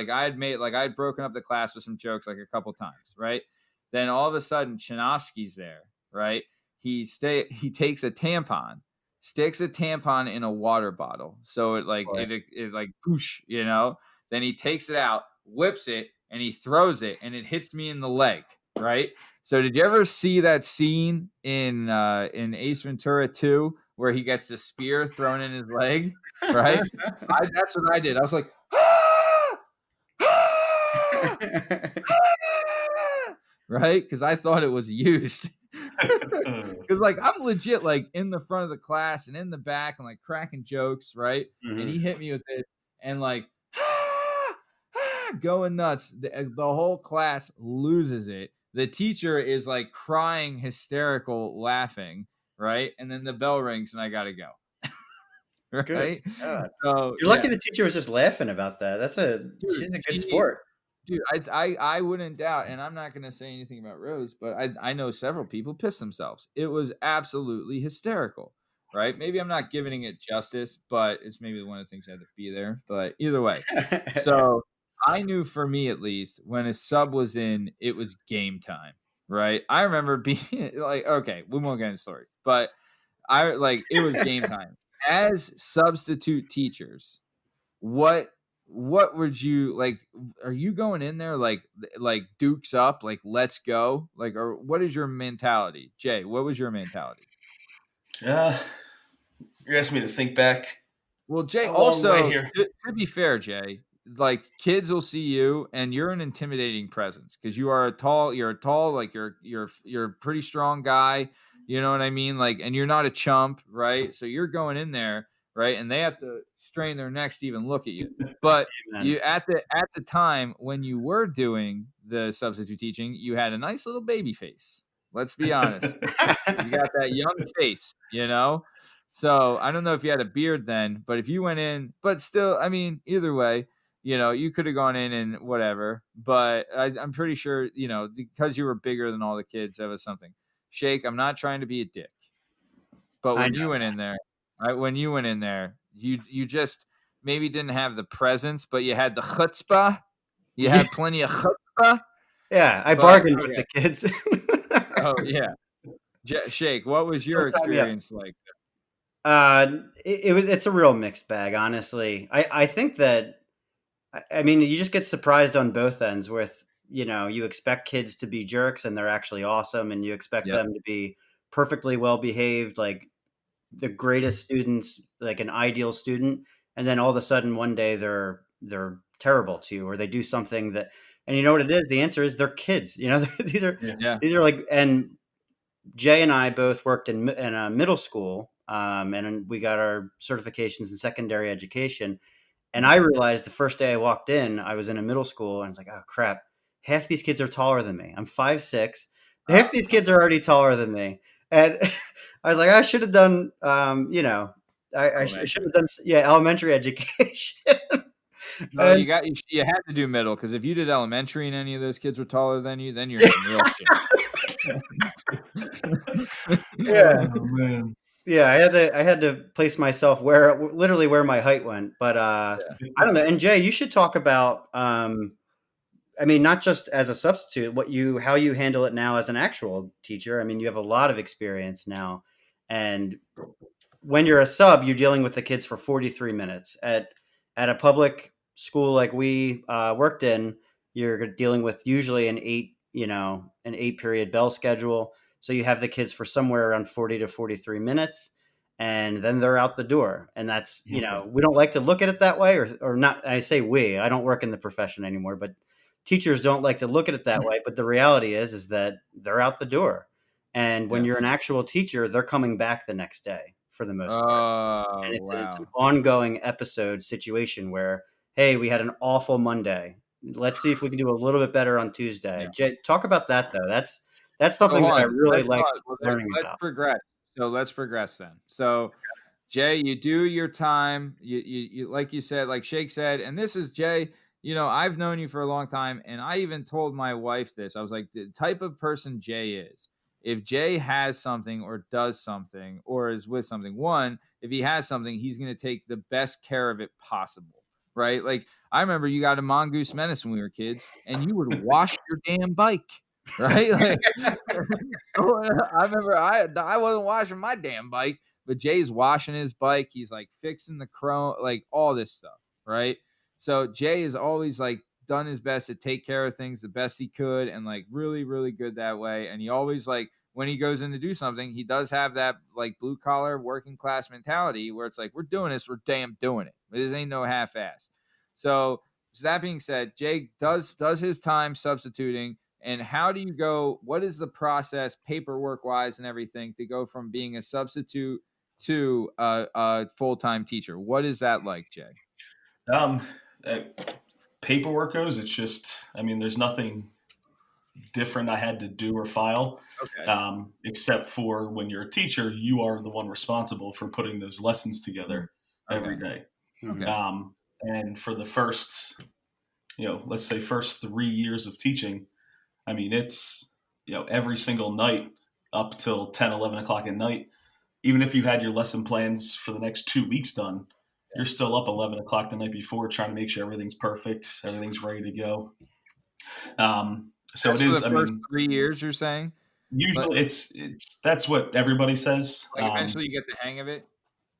Speaker 1: I had broken up the class with some jokes like a couple times, right? Then all of a sudden, Chinovsky's there, right? He takes a tampon, sticks a tampon in a water bottle, so it like it like whoosh, Then he takes it out, whips it, and he throws it, and it hits me in the leg. Right. So did you ever see that scene in Ace Ventura 2 where he gets the spear thrown in his leg? Right. That's what I did. I was like, right. Because I thought it was used. Because like I'm legit like in the front of the class and in the back and like cracking jokes. Right. Mm-hmm. And he hit me with it and like going nuts. The whole class loses it. The teacher is like crying, hysterical, laughing, right? And then the bell rings and I got to go.
Speaker 2: Good
Speaker 1: right?
Speaker 2: God.
Speaker 1: So
Speaker 2: You're lucky the teacher was just laughing about that.
Speaker 1: dude,
Speaker 2: She's a good sport.
Speaker 1: dude, I wouldn't doubt, and I'm not gonna say anything about Rose, but I know several people pissed themselves. It was absolutely hysterical, right? Maybe I'm not giving it justice, but it's maybe one of the things I had to be there. But either way, so I knew for me at least when a sub was in, it was game time, right? I remember being like, okay, we won't get into stories, but it was game time. As substitute teachers, what what would you like? Are you going in there like dukes up, like let's go, like, or what is your mentality, Jay? What was your mentality?
Speaker 3: Yeah, you're asking me to think back
Speaker 1: Well, Jay,
Speaker 3: a long way
Speaker 1: also
Speaker 3: here.
Speaker 1: to be fair, Jay, like kids will see you and you're an intimidating presence because you're a tall, like you're a pretty strong guy. You know what I mean? Like, and you're not a chump, right? So you're going in there, right? And they have to strain their necks to even look at you. But
Speaker 2: Amen.
Speaker 1: you at the time when you were doing the substitute teaching, you had a nice little baby face. Let's be honest. You got that young face, you know? So I don't know if you had a beard then, but if you went in, but still, I mean, either way, you could have gone in and whatever. But I'm pretty sure, because you were bigger than all the kids, that was something. Shake, I'm not trying to be a dick, but
Speaker 2: I
Speaker 1: when
Speaker 2: know.
Speaker 1: you went in there, you just maybe didn't have the presence, but you had the chutzpah. You
Speaker 2: Yeah,
Speaker 1: had plenty of chutzpah.
Speaker 2: yeah. I
Speaker 1: But
Speaker 2: bargained with
Speaker 1: okay,
Speaker 2: the kids.
Speaker 1: oh yeah, Shake, what was
Speaker 2: She'll
Speaker 1: your
Speaker 2: tie me up.
Speaker 1: experience like?
Speaker 2: It's a real mixed bag, honestly. I think that I mean you just get surprised on both ends with you expect kids to be jerks and they're actually awesome, and you expect
Speaker 1: Yep.
Speaker 2: them to be perfectly well behaved, like the greatest students, like an ideal student, and then all of a sudden one day they're terrible to you, or they do something that, and you know what it is? The answer is they're kids. These are
Speaker 3: Yeah.
Speaker 1: Yeah.
Speaker 2: these are like, and Jay and I both worked in a middle school, and we got our certifications in secondary education. And I
Speaker 1: Mhm.
Speaker 2: realized the first day I walked in, I was in a middle school, and I was like, "Oh crap! Half these kids are taller than me. I'm 5'6". Half these kids are already taller than me." And I was like, "I should have done, I should
Speaker 1: Elementary.
Speaker 2: have done, yeah, elementary education."
Speaker 1: No,
Speaker 2: And
Speaker 1: you had to do middle because if you did elementary and any of those kids were taller than you, then you're in some real shit.
Speaker 2: yeah,
Speaker 3: Oh man.
Speaker 2: yeah, I had to place myself literally where my height went. But I don't know. And Jay, you should talk about, I mean, not just as a substitute, how you handle it now as an actual teacher. I mean, you have a lot of experience now, and when you're a sub, you're dealing with the kids for 43 minutes. At a public school like we worked in, you're dealing with usually an 8 period bell schedule. So you have the kids for somewhere around 40 to 43 minutes, and then they're out the door. And that's,
Speaker 3: Okay.
Speaker 2: we don't like to look at it that way, or not. I say we, I don't work in the profession anymore, but teachers don't like to look at it that way. But the reality is that they're out the door. And when
Speaker 1: Yeah.
Speaker 2: you're an actual teacher, they're coming back the next day for the most part. And
Speaker 1: Oh,
Speaker 2: it's an
Speaker 1: wow.
Speaker 2: ongoing episode situation where, hey, we had an awful Monday. Let's see if we can do a little bit better on Tuesday.
Speaker 1: Yeah.
Speaker 2: Jay, talk about that though. That's
Speaker 1: So
Speaker 2: something
Speaker 1: hold
Speaker 2: that I
Speaker 1: on.
Speaker 2: really
Speaker 1: Let's
Speaker 2: liked learning
Speaker 1: let's
Speaker 2: about.
Speaker 1: progress. So let's progress then. So Jay, you do your time. You like you said, like Shake said, and this is Jay. I've known you for a long time, and I even told my wife this. I was like, the type of person Jay is. If Jay has something or does something or is with something, one, if he has something, he's going to take the best care of it possible, right? Like I remember you got a Mongoose Menace when we were kids, and you would wash your damn bike, right? Like I remember I wasn't washing my damn bike, but Jay's washing his bike. He's like fixing the chrome, like all this stuff, right? So Jay has always like done his best to take care of things the best he could, and like really, really good that way. And he always like when he goes in to do something, he does have that like blue collar working class mentality where it's like we're doing this, we're damn doing it. This ain't no half ass. So that being said, Jay does his time substituting. And how do you go? What is the process, paperwork wise, and everything, to go from being a substitute to a full time teacher? What is that like, Jay?
Speaker 3: Um, uh, Paperwork goes, it's just, I mean, there's nothing different I had to do or file,
Speaker 1: Okay.
Speaker 3: except for when you're a teacher, you are the one responsible for putting those lessons together every day.
Speaker 1: Okay.
Speaker 3: And for the first, let's say first 3 years of teaching, I mean, it's, every single night up till 10, 11 o'clock at night, even if you had your lesson plans for the next 2 weeks done, you're still up 11 o'clock the night before trying to make sure everything's perfect, everything's ready to go. So
Speaker 1: That's
Speaker 3: it
Speaker 1: for
Speaker 3: is,
Speaker 1: the first 3 years, you're saying?
Speaker 3: usually it's that's what everybody says.
Speaker 1: Like eventually you get the hang of it?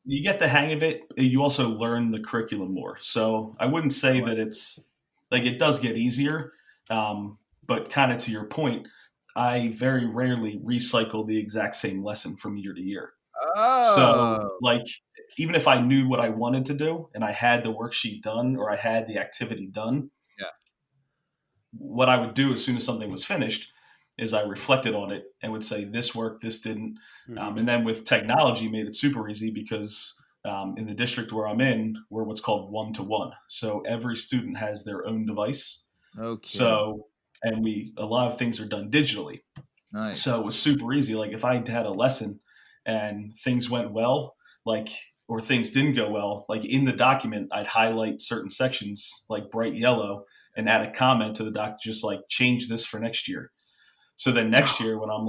Speaker 3: You get the hang of it. You also learn the curriculum more. So I wouldn't say that it's like it does get easier, but kind of to your point, I very rarely recycle the exact same lesson from year to year. So
Speaker 1: Oh.
Speaker 3: like even if I knew what I wanted to do and I had the worksheet done or I had the activity done,
Speaker 1: Yeah.
Speaker 3: what I would do as soon as something was finished is I reflected on it and would say this worked, this didn't. And then with technology made it super easy because in the district where I'm in, we're what's called 1-to-1. So every student has their own device.
Speaker 1: Okay.
Speaker 3: So, and a lot of things are done digitally.
Speaker 1: Nice.
Speaker 3: So it was super easy. Like if I had a lesson and things went well, or things didn't go well, like in the document, I'd highlight certain sections like bright yellow and add a comment to the doc, just like change this for next year. So then next year when I'm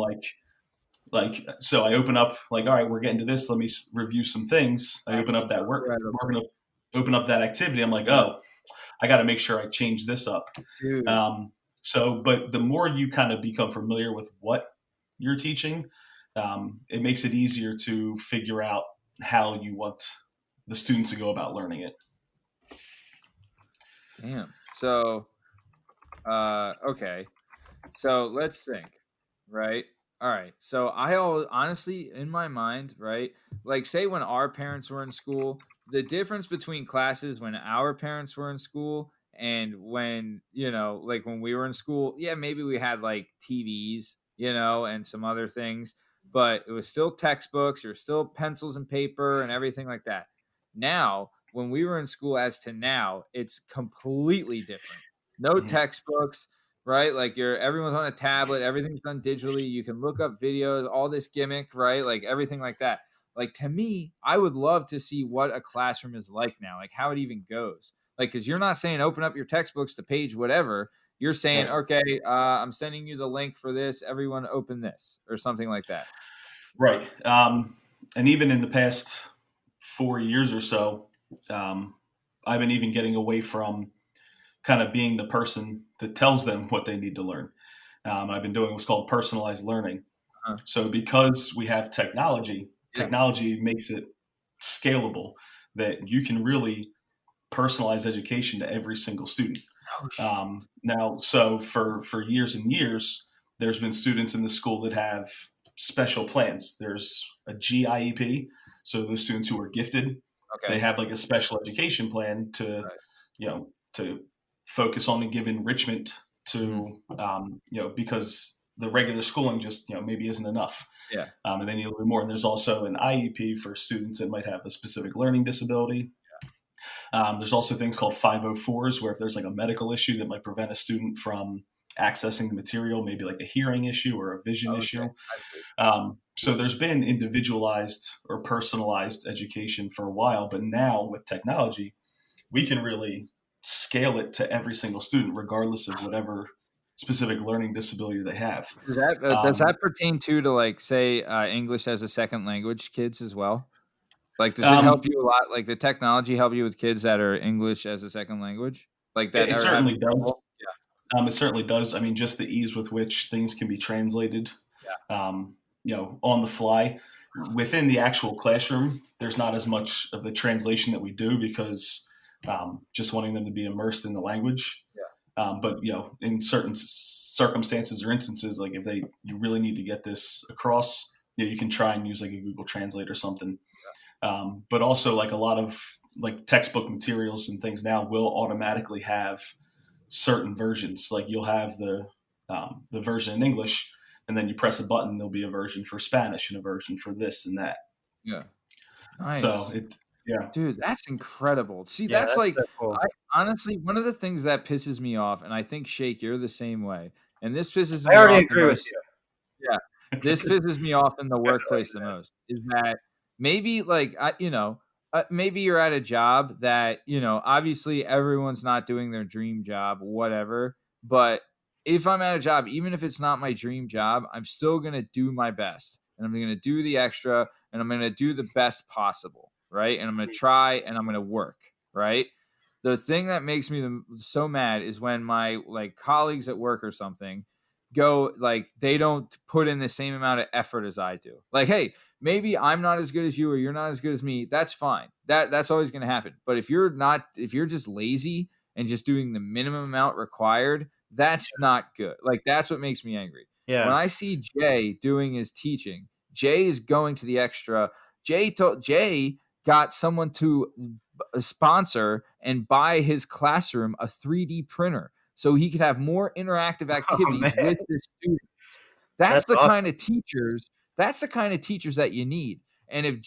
Speaker 3: so I open up all right, we're getting to this. Let me review some things. I open up that work. We're going to open up that activity. I'm like, oh, I got to make sure I change this up. But the more you kind of become familiar with what you're teaching, it makes it easier to figure out how you want the students to go about learning it.
Speaker 1: Damn. So, okay. So let's think, right? All right. So I always, honestly, in my mind, right? Like, say when our parents were in school, the difference between classes when our parents were in school and when, like when we were in school, yeah, maybe we had like TVs, and some other things, but it was still textbooks or still pencils and paper and everything like that. Now, when we were in school as to now, it's completely different. No textbooks, right? Like everyone's on a tablet, everything's done digitally. You can look up videos, all this gimmick, right? Like everything like that. Like to me, I would love to see what a classroom is like now, like how it even goes. Like, because you're not saying open up your textbooks to page whatever. You're saying, okay, I'm sending you the link for this. Everyone open this or something like that.
Speaker 3: Right. And even in the past 4 years or so, I've been even getting away from kind of being the person that tells them what they need to learn. I've been doing what's called personalized learning. So because we have technology makes it scalable that you can really personalize education to every single student. Now, so for years and years, there's been students in the school that have special plans. There's a GIEP, so those students who are gifted, they have like a special education plan to, to focus on and give enrichment to, because the regular schooling just, maybe isn't enough.
Speaker 1: Yeah.
Speaker 3: And they need a little bit more. And there's also an IEP for students that might have a specific learning disability. There's also things called 504s, where if there's like a medical issue that might prevent a student from accessing the material, maybe like a hearing issue or a vision issue. So there's been individualized or personalized education for a while, but now with technology, we can really scale it to every single student, regardless of whatever specific learning disability they have.
Speaker 1: Does that pertain to like, say, English as a second language kids as well? Like, does it help you a lot? Like, the technology help you with kids that are English as a second language? Like that?
Speaker 3: It certainly does.
Speaker 1: Yeah.
Speaker 3: It certainly does. I mean, just the ease with which things can be translated, on the fly. Within the actual classroom, there's not as much of the translation that we do because just wanting them to be immersed in the language. But in certain circumstances or instances, like if you really need to get this across, you can try and use like a Google Translate or something. But also like a lot of like textbook materials and things now will automatically have certain versions. Like you'll have the version in English, and then you press a button, there'll be a version for Spanish and a version for this and that.
Speaker 1: Yeah. Nice.
Speaker 3: So
Speaker 1: dude, that's incredible. See, that's like, so cool. Honestly, one of the things that pisses me off, and I think Shake, you're the same way. And this pisses me off.
Speaker 2: I already agree with you.
Speaker 1: Yeah. This pisses me off in the workplace the most is that maybe like, maybe you're at a job that, obviously everyone's not doing their dream job, whatever. But if I'm at a job, even if it's not my dream job, I'm still going to do my best, and I'm going to do the extra, and I'm going to do the best possible. Right. And I'm going to try, and I'm going to work. Right. The thing that makes me so mad is when my colleagues at work or something go, they don't put in the same amount of effort as I do. Like, hey, maybe I'm not as good as you, or you're not as good as me. That's fine. That's always going to happen. But if you're just lazy and just doing the minimum amount required, that's not good. That's what makes me angry.
Speaker 2: Yeah.
Speaker 1: When I see Jay doing his teaching, Jay is going to the extra. Jay got someone to sponsor and buy his classroom a 3D printer so he could have more interactive activities with the students. That's the
Speaker 2: awesome.
Speaker 1: kind of teachers. That's the kind of teachers that you need. And if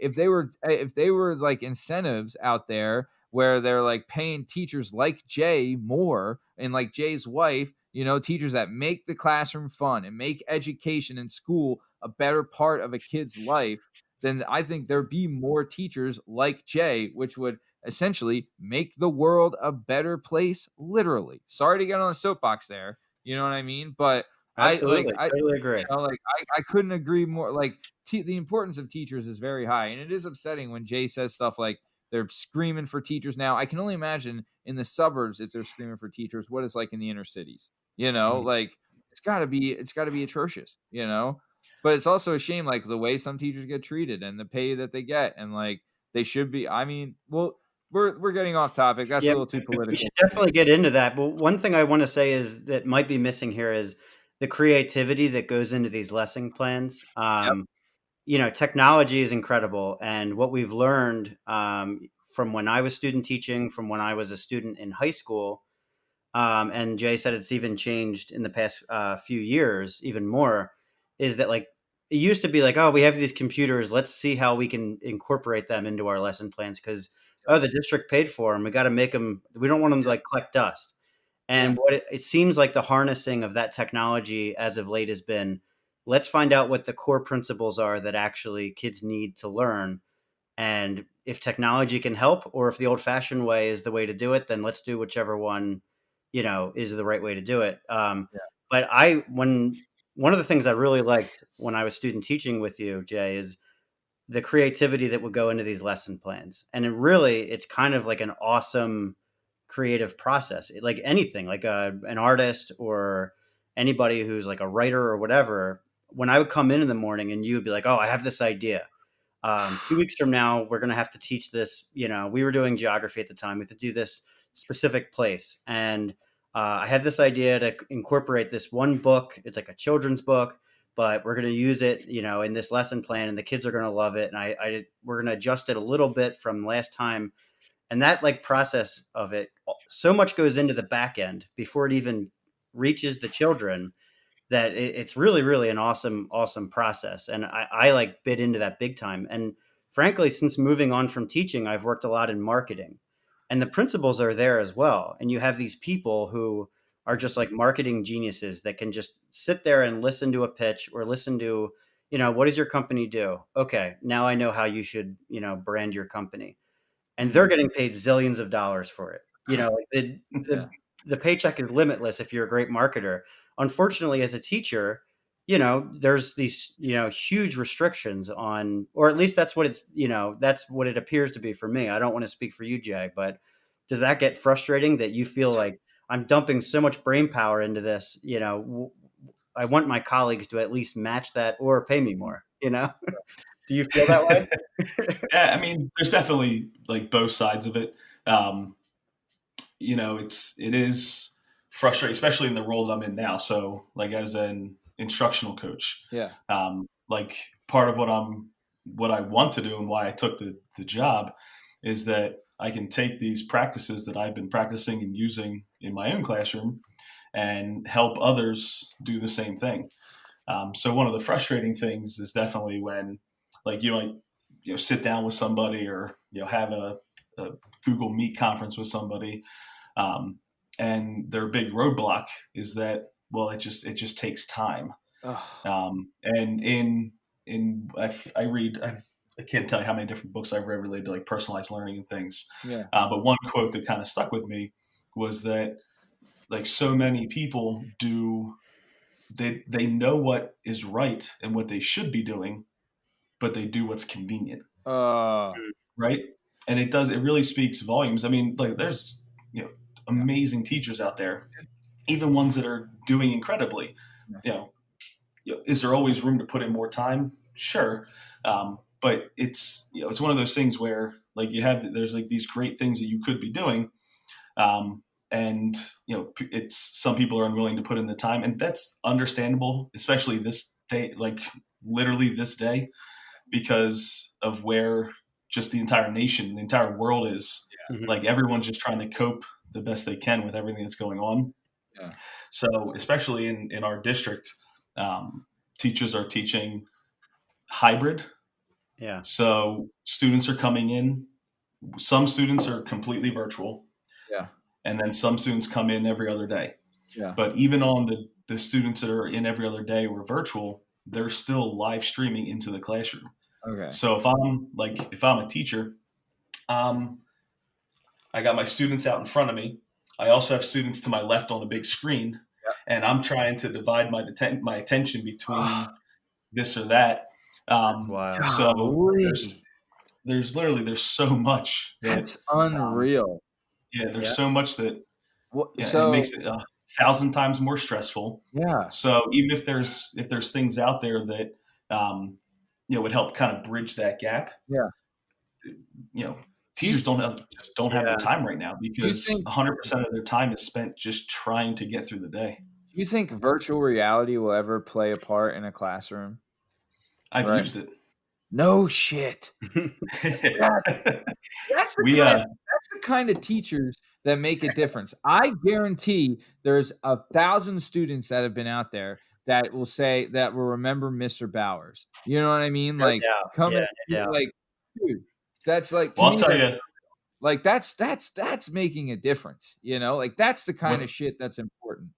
Speaker 1: they were like incentives out there where they're paying teachers like Jay more, and like Jay's wife, teachers that make the classroom fun and make education in school a better part of a kid's life, then I think there'd be more teachers like Jay, which would essentially make the world a better place, literally. Sorry to get on a soapbox there. You know what I mean? But
Speaker 2: Absolutely. Totally agree.
Speaker 1: I couldn't agree more. The importance of teachers is very high, and it is upsetting when Jay says stuff like they're screaming for teachers now. I can only imagine in the suburbs if they're screaming for teachers, what it's like in the inner cities. It's got to be atrocious. But it's also a shame, the way some teachers get treated and the pay that they get, and they should be. I mean, well, we're getting off topic. That's a little too political.
Speaker 2: We should definitely get into that. But one thing I want to say is that might be missing here is the creativity that goes into these lesson plans. Technology is incredible, and what we've learned from when I was student teaching, from when I was a student in high school, and Jay said it's even changed in the past few years, even more, is that it used to be oh, we have these computers, let's see how we can incorporate them into our lesson plans because the district paid for them, we got to make them. We don't want them to collect dust. And what it seems like the harnessing of that technology as of late has been, let's find out what the core principles are that actually kids need to learn. And if technology can help, or if the old fashioned way is the way to do it, then let's do whichever one, is the right way to do it. But one of the things I really liked when I was student teaching with you, Jay, is the creativity that would go into these lesson plans. And it's kind of like an awesome creative process. Like anything, like an artist or anybody who's like a writer or whatever, when I would come in the morning and you would be like, oh, I have this idea. 2 weeks from now, we're going to have to teach this. We were doing geography at the time. We have to do this specific place. And I had this idea to incorporate this one book. It's like a children's book, but we're going to use it, in this lesson plan, and the kids are going to love it. And we're going to adjust it a little bit from last time. And that process of it, so much goes into the back end before it even reaches the children that it's really, really an awesome, awesome process. And I bit into that big time. And frankly, since moving on from teaching, I've worked a lot in marketing, and the principles are there as well. And you have these people who are just like marketing geniuses that can just sit there and listen to a pitch or listen to, what does your company do? Okay, now I know how you should, brand your company. And they're getting paid zillions of dollars for it. The paycheck is limitless if you're a great marketer. Unfortunately, as a teacher, there's these, huge restrictions on, or at least that's what that's what it appears to be for me. I don't want to speak for you, Jay, but does that get frustrating that you feel like I'm dumping so much brain power into this? I want my colleagues to at least match that or pay me more, Do you feel that way?
Speaker 3: Yeah, I mean, there's definitely both sides of it. It is frustrating, especially in the role that I'm in now. So, as an instructional coach, part of what I want to do and why I took the job is that I can take these practices that I've been practicing and using in my own classroom and help others do the same thing. So one of the frustrating things is definitely when you might sit down with somebody or have a Google Meet conference with somebody, and their big roadblock is that it just takes time. And I've I can't tell you how many different books I've read related to like personalized learning and things.
Speaker 1: Yeah.
Speaker 3: But one quote that kind of stuck with me was that like so many people they know what is right and what they should be doing, but they do what's convenient. Right. And it really speaks volumes. I mean, like there's, amazing teachers out there, even ones that are doing incredibly, is there always room to put in more time? Sure. But it's, it's one of those things where like there's like these great things that you could be doing. And, it's some people are unwilling to put in the time, and that's understandable, especially this day, like literally this day, because of where just the entire nation, the entire world is. Like everyone's just trying to cope the best they can with everything that's going on.
Speaker 1: Yeah.
Speaker 3: So especially in our district, teachers are teaching hybrid.
Speaker 2: Yeah.
Speaker 3: So students are coming in. Some students are completely virtual.
Speaker 1: Yeah.
Speaker 3: And then some students come in every other day.
Speaker 1: Yeah.
Speaker 3: But even on the students that are in every other day or virtual, they're still live streaming into the classroom.
Speaker 1: Okay.
Speaker 3: So if I'm a teacher, I got my students out in front of me. I also have students to my left on a big screen, and I'm trying to divide my attention between this or that.
Speaker 2: Wow.
Speaker 3: So there's so much
Speaker 1: that's unreal.
Speaker 3: There's so much that
Speaker 1: so
Speaker 3: it makes it 1,000 times more stressful.
Speaker 1: Yeah.
Speaker 3: So even if there's things out there that would help kind of bridge that gap.
Speaker 1: Yeah.
Speaker 3: Teachers don't have the time right now because 100% of their time is spent just trying to get through the day.
Speaker 1: Do you think virtual reality will ever play a part in a classroom?
Speaker 3: I've used it.
Speaker 1: No shit. That's the kind of teachers that make a difference. I guarantee there's 1,000 students that have been out there that will remember Mr. Bowers. You know what I mean? Like like, dude, that's like,
Speaker 3: I'll tell you,
Speaker 1: like that's making a difference. Like that's the kind of shit that's important.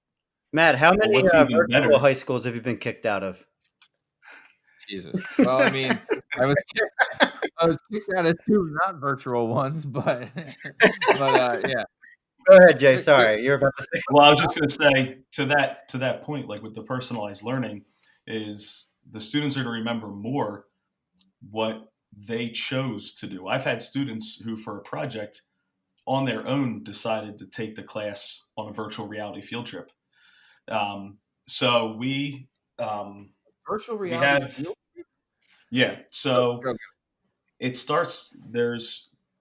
Speaker 2: Matt, how many virtual high schools have you been kicked out of?
Speaker 1: Jesus. Well, I mean, I was kicked out of 2 not virtual ones, but yeah.
Speaker 2: Go ahead, Jay. Sorry, you're about to say.
Speaker 3: Well, I was just going to say to that point, like with the personalized learning, is the students are to remember more what they chose to do. I've had students who, for a project on their own, decided to take the class on a virtual reality field trip. So we
Speaker 1: virtual reality field trip?
Speaker 3: Yeah. So it starts.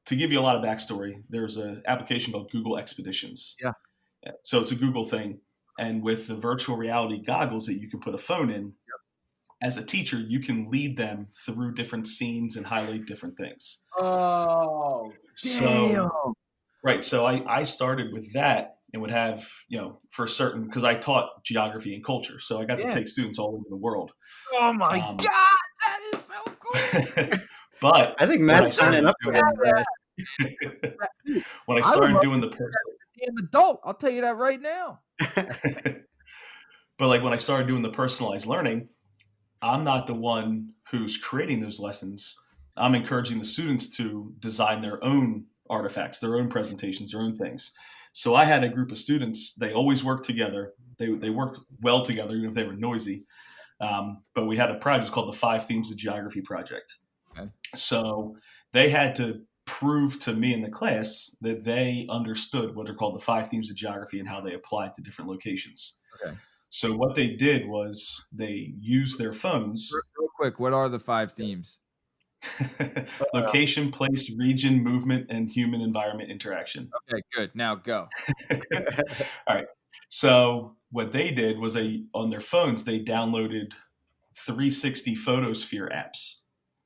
Speaker 3: To give you a lot of backstory, there's an application called Google Expeditions.
Speaker 1: Yeah.
Speaker 3: So it's a Google thing. And with the virtual reality goggles that you can put a phone in, as a teacher, you can lead them through different scenes and highlight different things.
Speaker 1: Oh, damn.
Speaker 3: So I started with that and would have, for certain, because I taught geography and culture. So I got to take students all over the world.
Speaker 1: Oh my God, that is so cool.
Speaker 3: But
Speaker 2: I think Matt's signing up for this.
Speaker 3: When I started doing the
Speaker 1: damn adult, I'll tell you that right now.
Speaker 3: But like when I started doing the personalized learning, I'm not the one who's creating those lessons. I'm encouraging the students to design their own artifacts, their own presentations, their own things. So I had a group of students. They always worked together. They worked well together, even if they were noisy. But we had a project called the 5 Themes of Geography Project. Okay. So they had to prove to me in the class that they understood what are called the 5 Themes of Geography and how they apply to different locations.
Speaker 1: Okay.
Speaker 3: So what they did was they used their phones.
Speaker 1: Real quick, what are the 5 themes?
Speaker 3: Location, place, region, movement, and human environment interaction.
Speaker 1: Okay, good. Now go.
Speaker 3: All right. So what they did was on their phones, they downloaded 360 photosphere apps.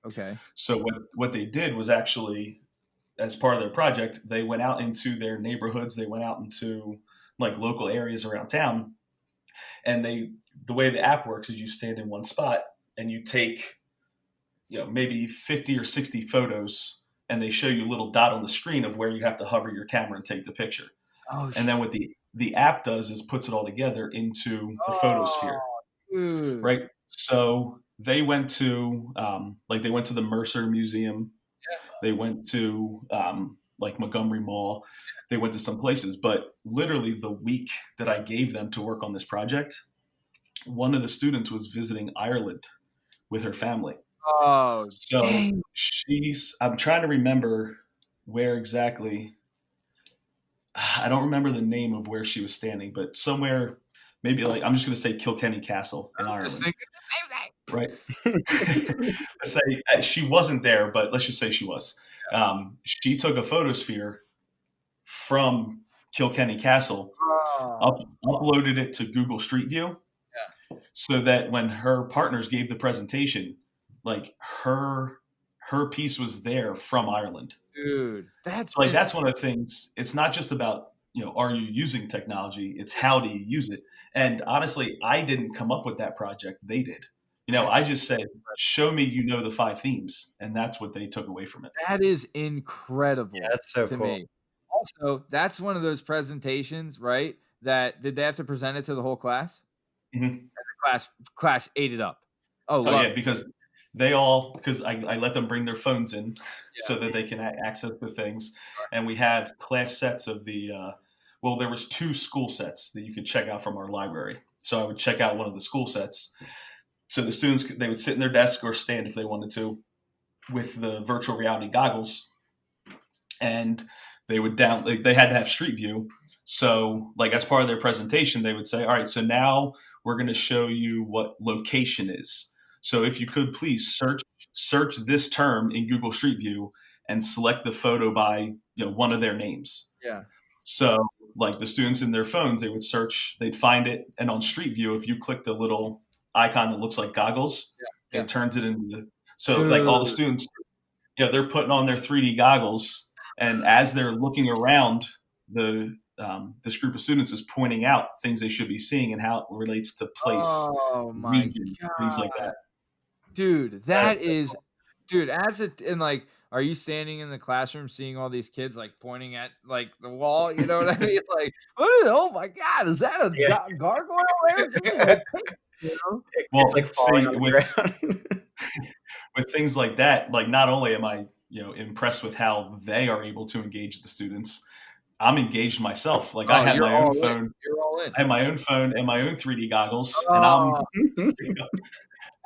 Speaker 1: Okay.
Speaker 3: So what they did was actually, as part of their project, they went out into their neighborhoods. They went out into like local areas around town. And the way the app works is you stand in one spot and you take, maybe 50 or 60 photos, and they show you a little dot on the screen of where you have to hover your camera and take the picture. And then what the app does is puts it all together into the photosphere.
Speaker 1: Dude.
Speaker 3: Right? So they went to they went to the Mercer Museum. They went to like Montgomery Mall. They went to some places, but literally the week that I gave them to work on this project, one of the students was visiting Ireland with her family.
Speaker 1: Oh,
Speaker 3: So
Speaker 1: dang.
Speaker 3: I'm trying to remember where exactly. I don't remember the name of where she was standing, but somewhere, maybe like, I'm just going to say Kilkenny Castle in Ireland, right? Let's say she wasn't there, but let's just say she was. She took a photosphere from Kilkenny Castle, uploaded it to Google Street View, so that when her partners gave the presentation, like her piece was there from Ireland.
Speaker 1: Dude, that's
Speaker 3: one of the things. It's not just about, are you using technology? It's how do you use it? And honestly, I didn't come up with that project. They did. I just said, show me the 5 themes, and that's what they took away from it.
Speaker 1: That is incredible.
Speaker 2: Yeah, that's so
Speaker 1: to
Speaker 2: cool.
Speaker 1: me. Also, that's one of those presentations, right? That did they have to present it to the whole class?
Speaker 3: Mm-hmm.
Speaker 1: And the class ate it up. Oh yeah,
Speaker 3: because I let them bring their phones in so that they can access the things, and we have class sets of the. There was 2 school sets that you could check out from our library. So I would check out one of the school sets. So the students, they would sit in their desk or stand if they wanted to, with the virtual reality goggles, and they would they had to have Street View. So as part of their presentation, they would say, all right, so now we're going to show you what location is. So if you could please search this term in Google Street View and select the photo by one of their names.
Speaker 1: Yeah.
Speaker 3: So the students in their phones, they would search, they'd find it, and on Street View, if you click the little icon that looks like goggles, it turns it into all the students, they're putting on their 3D goggles, and as they're looking around, this group of students is pointing out things they should be seeing and how it relates to place, region, things like that.
Speaker 1: Dude, that is, dude. Are you standing in the classroom seeing all these kids pointing at the wall? You know what I mean? Oh my God, is that a gargoyle there?
Speaker 3: Well, with things like that, not only am I impressed with how they are able to engage the students, I'm engaged myself. I have my own phone.
Speaker 1: You're all in.
Speaker 3: I have my own phone and my own 3D goggles, and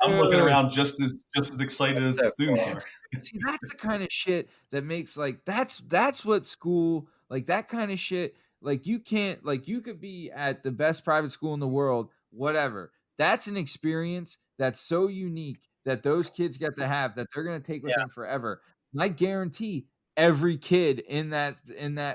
Speaker 3: I'm looking around just as excited as the students are.
Speaker 1: See, that's the kind of shit that makes that's what school, that kind of shit. You can't, you could be at the best private school in the world, whatever. That's an experience that's so unique that those kids get to have, that they're going to take with them forever. And I guarantee every kid in that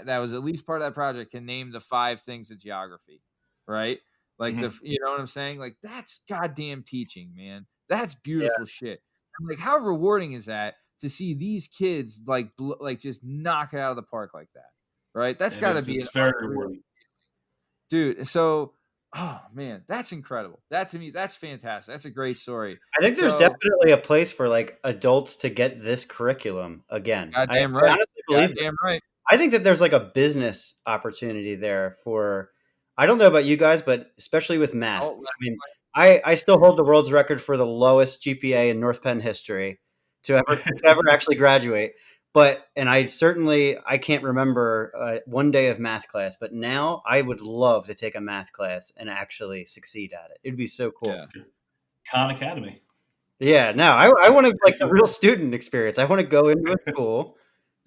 Speaker 1: was at least part of that project can name the 5 things of geography, right? You know what I'm saying? That's goddamn teaching, man. That's beautiful shit. And how rewarding is that to see these kids just knock it out of the park like that, right? That's got to be
Speaker 3: very rewarding,
Speaker 1: dude. So, oh man, that's incredible. That to me, that's fantastic. That's a great story.
Speaker 2: I think there's definitely a place for adults to get this curriculum again.
Speaker 1: Goddamn right.
Speaker 2: I honestly believe
Speaker 1: goddamn right.
Speaker 2: I think that there's a business opportunity there for. I don't know about you guys, but especially with math. I mean, I still hold the world's record for the lowest GPA in North Penn history to ever actually graduate. And I can't remember one day of math class, but now I would love to take a math class and actually succeed at it. It'd be so cool.
Speaker 3: Yeah. Khan Academy.
Speaker 2: Yeah, no, I want to the real student experience. I want to go into a school.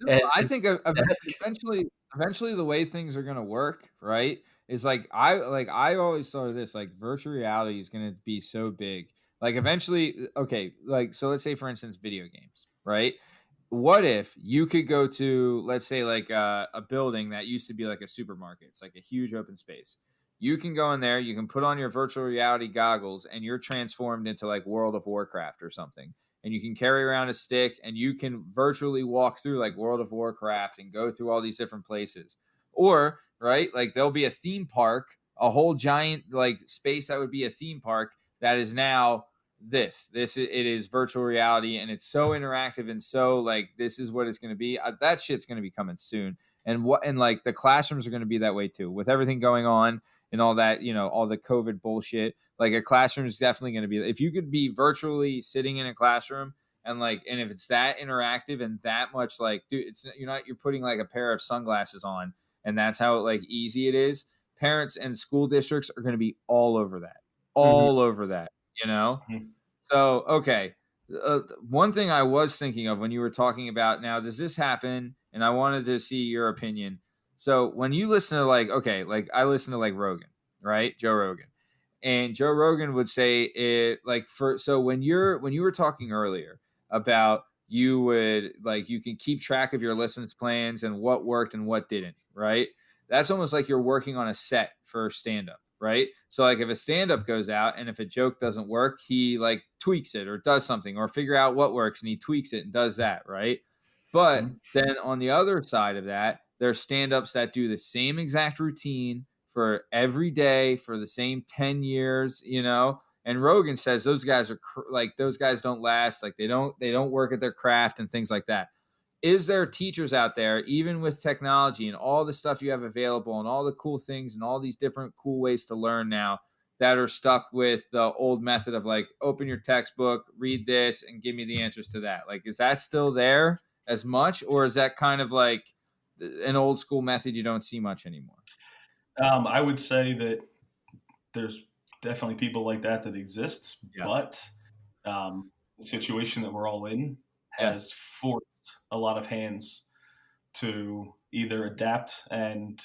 Speaker 1: I think eventually the way things are going to work, right, is I always thought of this, virtual reality is going to be so big. Eventually, okay, so let's say, for instance, video games, right? What if you could go to, let's say, a building that used to be a supermarket? It's a huge open space. You can go in there, you can put on your virtual reality goggles, and you're transformed into World of Warcraft or something. And you can carry around a stick, and you can virtually walk through World of Warcraft and go through all these different places. Or, right, there'll be a theme park, a whole giant space that would be a theme park that is now it is virtual reality, and it's so interactive, and so this is what it's going to be. That shit's going to be coming soon. And the classrooms are going to be that way too, with everything going on. and all that, all the COVID bullshit. Like a classroom is definitely going to be, if you could be virtually sitting in a classroom and if it's that interactive and that much like, dude, you're putting like a pair of sunglasses on and that's how like easy it is. Parents and school districts are going to be all over that,
Speaker 2: Mm-hmm.
Speaker 1: all over that,
Speaker 3: Mhm.
Speaker 1: So, okay. One thing I was thinking of when you were talking about now, does this happen? And I wanted to see your opinion. So when you listen to like I listen to like Rogan, right? Joe Rogan. And Joe Rogan would say it like so when you were talking earlier about you can keep track of your lessons plans and what worked and what didn't, right? That's almost like you're working on a set for stand up, right? So like if a stand up goes out and if a joke doesn't work, he like tweaks it or does something or figure out what works and he tweaks it and does that, right? But
Speaker 3: Mhm.
Speaker 1: then on the other side of that, there's stand ups that do the same exact routine for every day for the same 10 years, And Rogan says those guys are like those guys don't last, like they don't work at their craft and things like that. Is there teachers out there, even with technology and all the stuff you have available and all the cool things and all these different cool ways to learn now, that are stuck with the old method of like open your textbook, read this, and give me the answers to that? Like, is that still there as much, or is that kind of like an old school method you don't see much anymore?
Speaker 3: I would say that there's definitely people like that exists,
Speaker 1: Yeah.
Speaker 3: but the situation that we're all in
Speaker 1: Yeah.
Speaker 3: has forced a lot of hands to either adapt and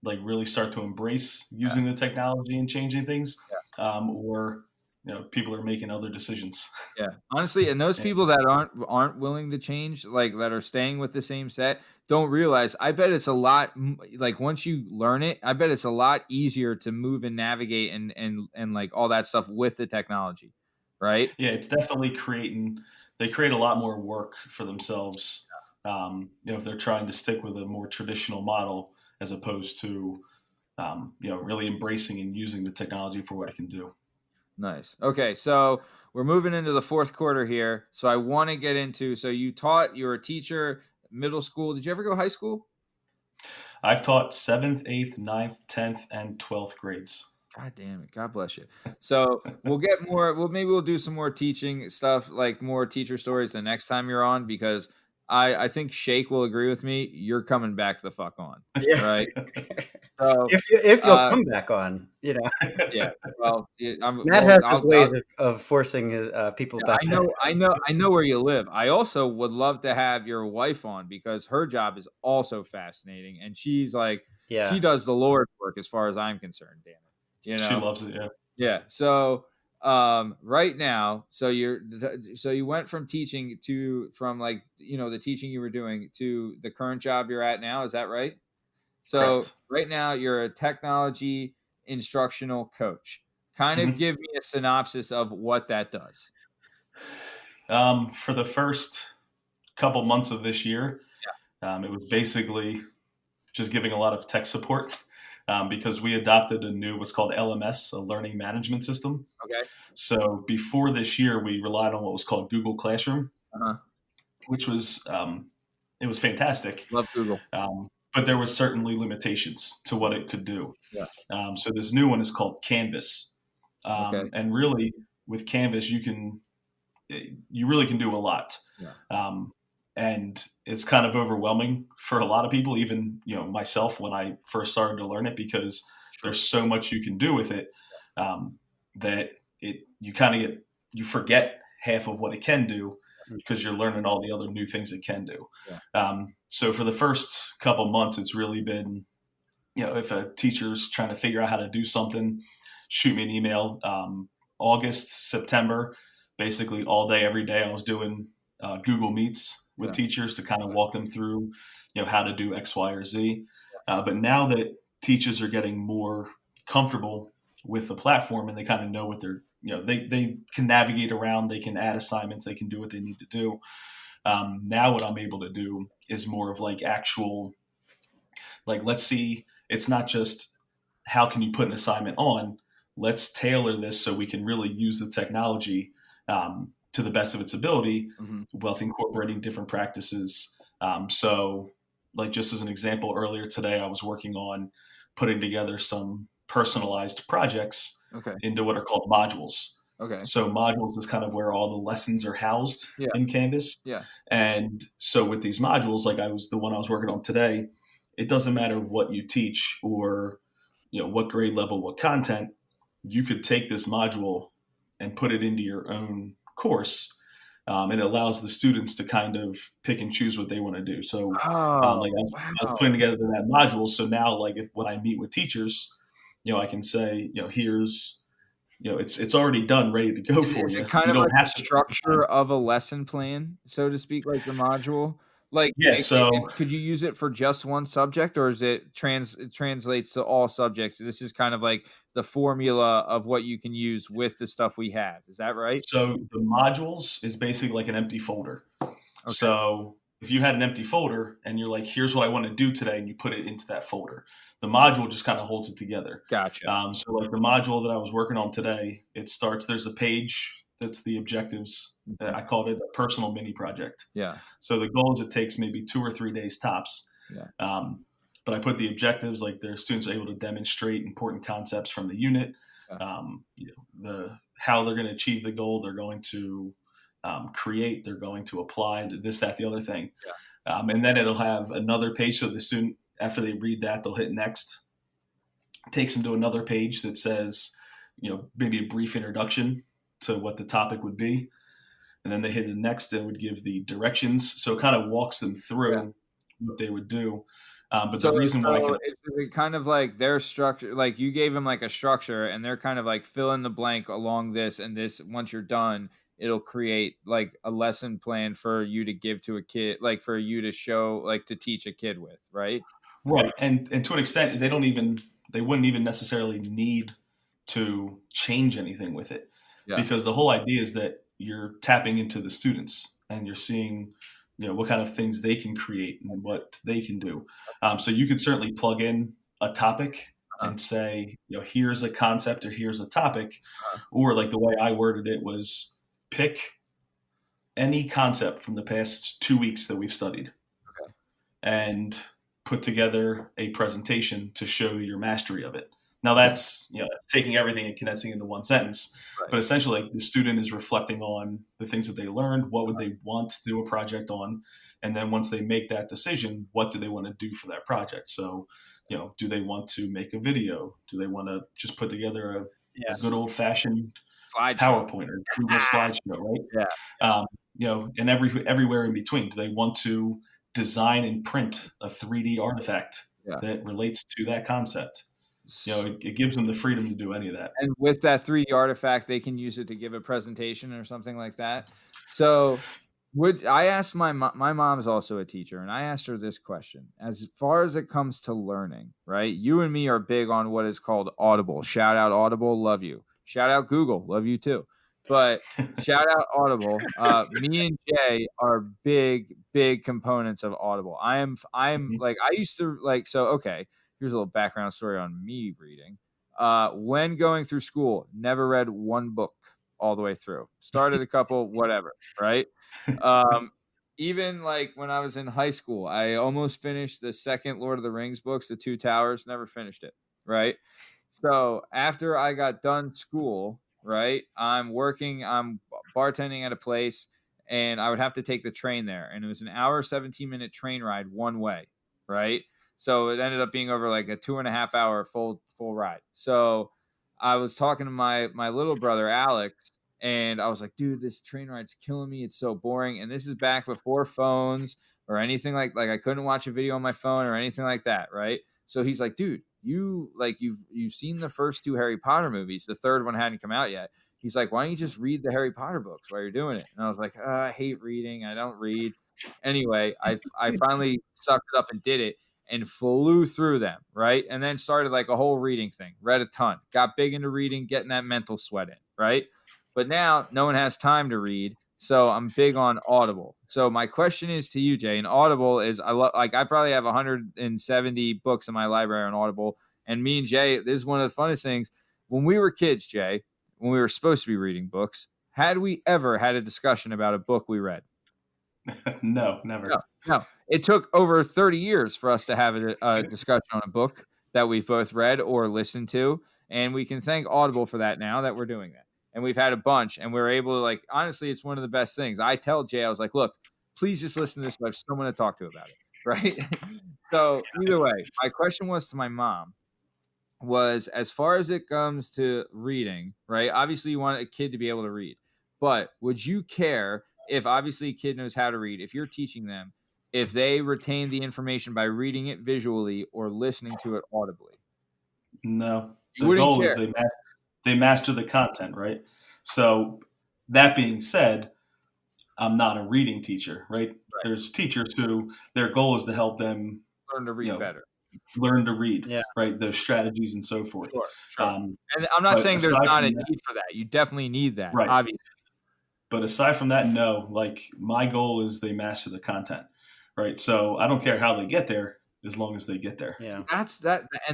Speaker 3: like really start to embrace using the technology and changing things, or people are making other decisions.
Speaker 1: Yeah, honestly, and those
Speaker 3: And,
Speaker 1: people that aren't willing to change, like that are staying with the same set, don't realize. I bet it's a lot like once you learn it, I bet it's a lot easier to move and navigate and like all that stuff with the technology, right?
Speaker 3: yeah, it's definitely creating. They create a lot more work for themselves. If they're trying to stick with a more traditional model as opposed to really embracing and using the technology for what it can do.
Speaker 1: Nice. Okay, so we're moving into the fourth quarter here. So I want to get into. So you were a teacher, middle school. Did you ever go high school?
Speaker 3: I've taught 7th, 8th, 9th, 10th, and 12th grades.
Speaker 1: God damn it. God bless you. So we'll get more. Maybe we'll do some more teaching stuff, like more teacher stories the next time you're on, because I think Shake will agree with me. You're coming back the fuck on.
Speaker 2: Yeah.
Speaker 1: Right. So
Speaker 2: if you'll come back on,
Speaker 1: yeah. Well,
Speaker 2: Matt has his ways of forcing his people back.
Speaker 1: I know where you live. I also would love to have your wife on because her job is also fascinating, and she's like, she does the Lord's work as far as I'm concerned. Damn it,
Speaker 3: She loves it. Yeah.
Speaker 1: Yeah. So right now, so you went from teaching from like the teaching you were doing to the current job you're at now. Is that right? So
Speaker 3: Correct.
Speaker 1: right now you're a technology instructional coach. Kind of
Speaker 3: Mm-hmm.
Speaker 1: give me a synopsis of what that does.
Speaker 3: For the first couple months of this year, it was basically just giving a lot of tech support because we adopted what's called LMS, a learning management system.
Speaker 1: Okay.
Speaker 3: So before this year, we relied on what was called Google Classroom, which was it was fantastic.
Speaker 1: Love Google.
Speaker 3: But there was certainly limitations to what it could do.
Speaker 1: Yeah.
Speaker 3: So this new one is called Canvas.
Speaker 1: Okay.
Speaker 3: And really with Canvas, you really can do a lot.
Speaker 1: Yeah.
Speaker 3: And it's kind of overwhelming for a lot of people, even myself when I first started to learn it, because there's so much you can do with it that you forget half of what it can do because you're learning all the other new things it can do.
Speaker 1: Yeah.
Speaker 3: So for the first couple months, it's really been, if a teacher's trying to figure out how to do something, shoot me an email. August, September, basically all day, every day, I was doing Google Meets with teachers to kind of walk them through, how to do X, Y, or Z. But now that teachers are getting more comfortable with the platform and they kind of know what they're, they can navigate around, they can add assignments, they can do what they need to do. Now what I'm able to do is more of like actual, like, let's see, it's not just how can you put an assignment on, let's tailor this so we can really use the technology to the best of its ability, while incorporating different practices. So like just as an example, earlier today, I was working on putting together some personalized projects
Speaker 1: Okay.
Speaker 3: into what are called modules.
Speaker 1: Okay.
Speaker 3: So modules is kind of where all the lessons are housed
Speaker 1: Yeah.
Speaker 3: in Canvas.
Speaker 1: Yeah.
Speaker 3: And so with these modules, like the one I was working on today, it doesn't matter what you teach or, what grade level, what content, you could take this module and put it into your own course. And it allows the students to kind of pick and choose what they want to do. So, like I was putting together that module. So now, like when I meet with teachers, I can say, here's, it's already done, ready to go for
Speaker 1: Is
Speaker 3: you.
Speaker 1: it kind
Speaker 3: You
Speaker 1: of
Speaker 3: don't
Speaker 1: like the
Speaker 3: have to.
Speaker 1: structure of a lesson plan, so to speak, like the module? Like,
Speaker 3: Yeah. So
Speaker 1: could you use it for just one subject, or is it it translates to all subjects? This is kind of like the formula of what you can use with the stuff we have. Is that right?
Speaker 3: So the modules is basically like an empty folder. Okay. So if you had an empty folder and you're like, here's what I want to do today, and you put it into that folder, the module just kind of holds it together.
Speaker 1: Gotcha.
Speaker 3: So like the module that I was working on today, it starts, there's a page that's the objectives. I called it a personal mini project.
Speaker 1: Yeah.
Speaker 3: So the goal is it takes maybe 2 or 3 days tops.
Speaker 1: Yeah.
Speaker 3: But I put the objectives, like their students are able to demonstrate important concepts from the unit, how they're going to achieve the goal, they're going to create, they're going to apply this, that, the other thing. Yeah. And then it'll have another page. So the student, after they read that, they'll hit next. It takes them to another page that says, maybe a brief introduction to what the topic would be. And then they hit the next and would give the directions. So it kind of walks them through what they would do. But the reason why
Speaker 1: is it kind of like their structure, like you gave them like a structure and they're kind of like fill in the blank along this and this. Once you're done, it'll create like a lesson plan for you to give to a kid, like for you to show, like to teach a kid with, right?
Speaker 3: Right. And to an extent, they wouldn't even necessarily need to change anything with it, because the whole idea is that you're tapping into the students and you're seeing what kind of things they can create and what they can do. So you could certainly plug in a topic and say, here's a concept or here's a topic. Or like the way I worded it was pick any concept from the past 2 weeks that we've studied and put together a presentation to show your mastery of it. Now that's, that's taking everything and condensing into one sentence, but essentially like, the student is reflecting on the things that they learned, what would they want to do a project on, and then once they make that decision, what do they want to do for that project? So, do they want to make a video? Do they want to just put together a good old fashioned PowerPoint or Google slideshow, right? Yeah. And everywhere in between. Do they want to design and print a 3D artifact that relates to that concept? It gives them the freedom to do any of that.
Speaker 1: And with that 3D artifact, they can use it to give a presentation or something like that. So I asked my mom's also a teacher, and I asked her this question. As far as it comes to learning, right? You and me are big on what is called Audible. Shout out Audible. Love you. Shout out Google. Love you too. But shout out Audible. Me and Jay are big components of Audible. I'm like, I used to like, so, okay. Here's a little background story on me reading. When going through school, never read one book all the way through. Started a couple, whatever, right? Even like when I was in high school, I almost finished the second Lord of the Rings books, The Two Towers, never finished it, right? So after I got done school, right, I'm bartending at a place, and I would have to take the train there. And it was an hour, 17-minute train ride one way, right? So it ended up being over like a 2.5 hour full ride. So I was talking to my little brother, Alex, and I was like, dude, this train ride's killing me. It's so boring. And this is back before phones or anything like I couldn't watch a video on my phone or anything like that. Right. So he's like, dude, you've seen the first 2 Harry Potter movies. The third one hadn't come out yet. He's like, why don't you just read the Harry Potter books while you're doing it? And I was like, I hate reading. I don't read. Anyway, I finally sucked it up and did it. And flew through them, right? And then started like a whole reading thing, read a ton, got big into reading, getting that mental sweat in, right? But now no one has time to read, so I'm big on Audible. So my question is to you, Jay, and Audible is, I probably have 170 books in my library on Audible, and me and Jay, this is one of the funnest things. When we were kids, Jay, when we were supposed to be reading books, had we ever had a discussion about a book we read?
Speaker 3: No, never.
Speaker 1: No. It took over 30 years for us to have a discussion on a book that we've both read or listened to. And we can thank Audible for that now that we're doing that. And we've had a bunch, and we're able to, like, honestly, it's one of the best things. I tell Jay, I was like, look, please just listen to this. I have someone to talk to about it. Right. So either way, my question was to my mom was, as far as it comes to reading, right? Obviously, you want a kid to be able to read, but would you care if obviously a kid knows how to read, if you're teaching them, if they retain the information by reading it visually or listening to it audibly?
Speaker 3: No,
Speaker 1: You
Speaker 3: the
Speaker 1: wouldn't
Speaker 3: goal
Speaker 1: care.
Speaker 3: is they master the content, right? So that being said, I'm not a reading teacher, right? There's teachers who their goal is to help them
Speaker 1: learn to read better.
Speaker 3: Learn to read, right? Those strategies and so forth.
Speaker 1: Sure. And I'm not saying there's not a need for that. You definitely need that,
Speaker 3: right?
Speaker 1: Obviously.
Speaker 3: But aside from that, no. Like, my goal is they master the content, right? So I don't care how they get there, as long as they get there.
Speaker 2: Yeah,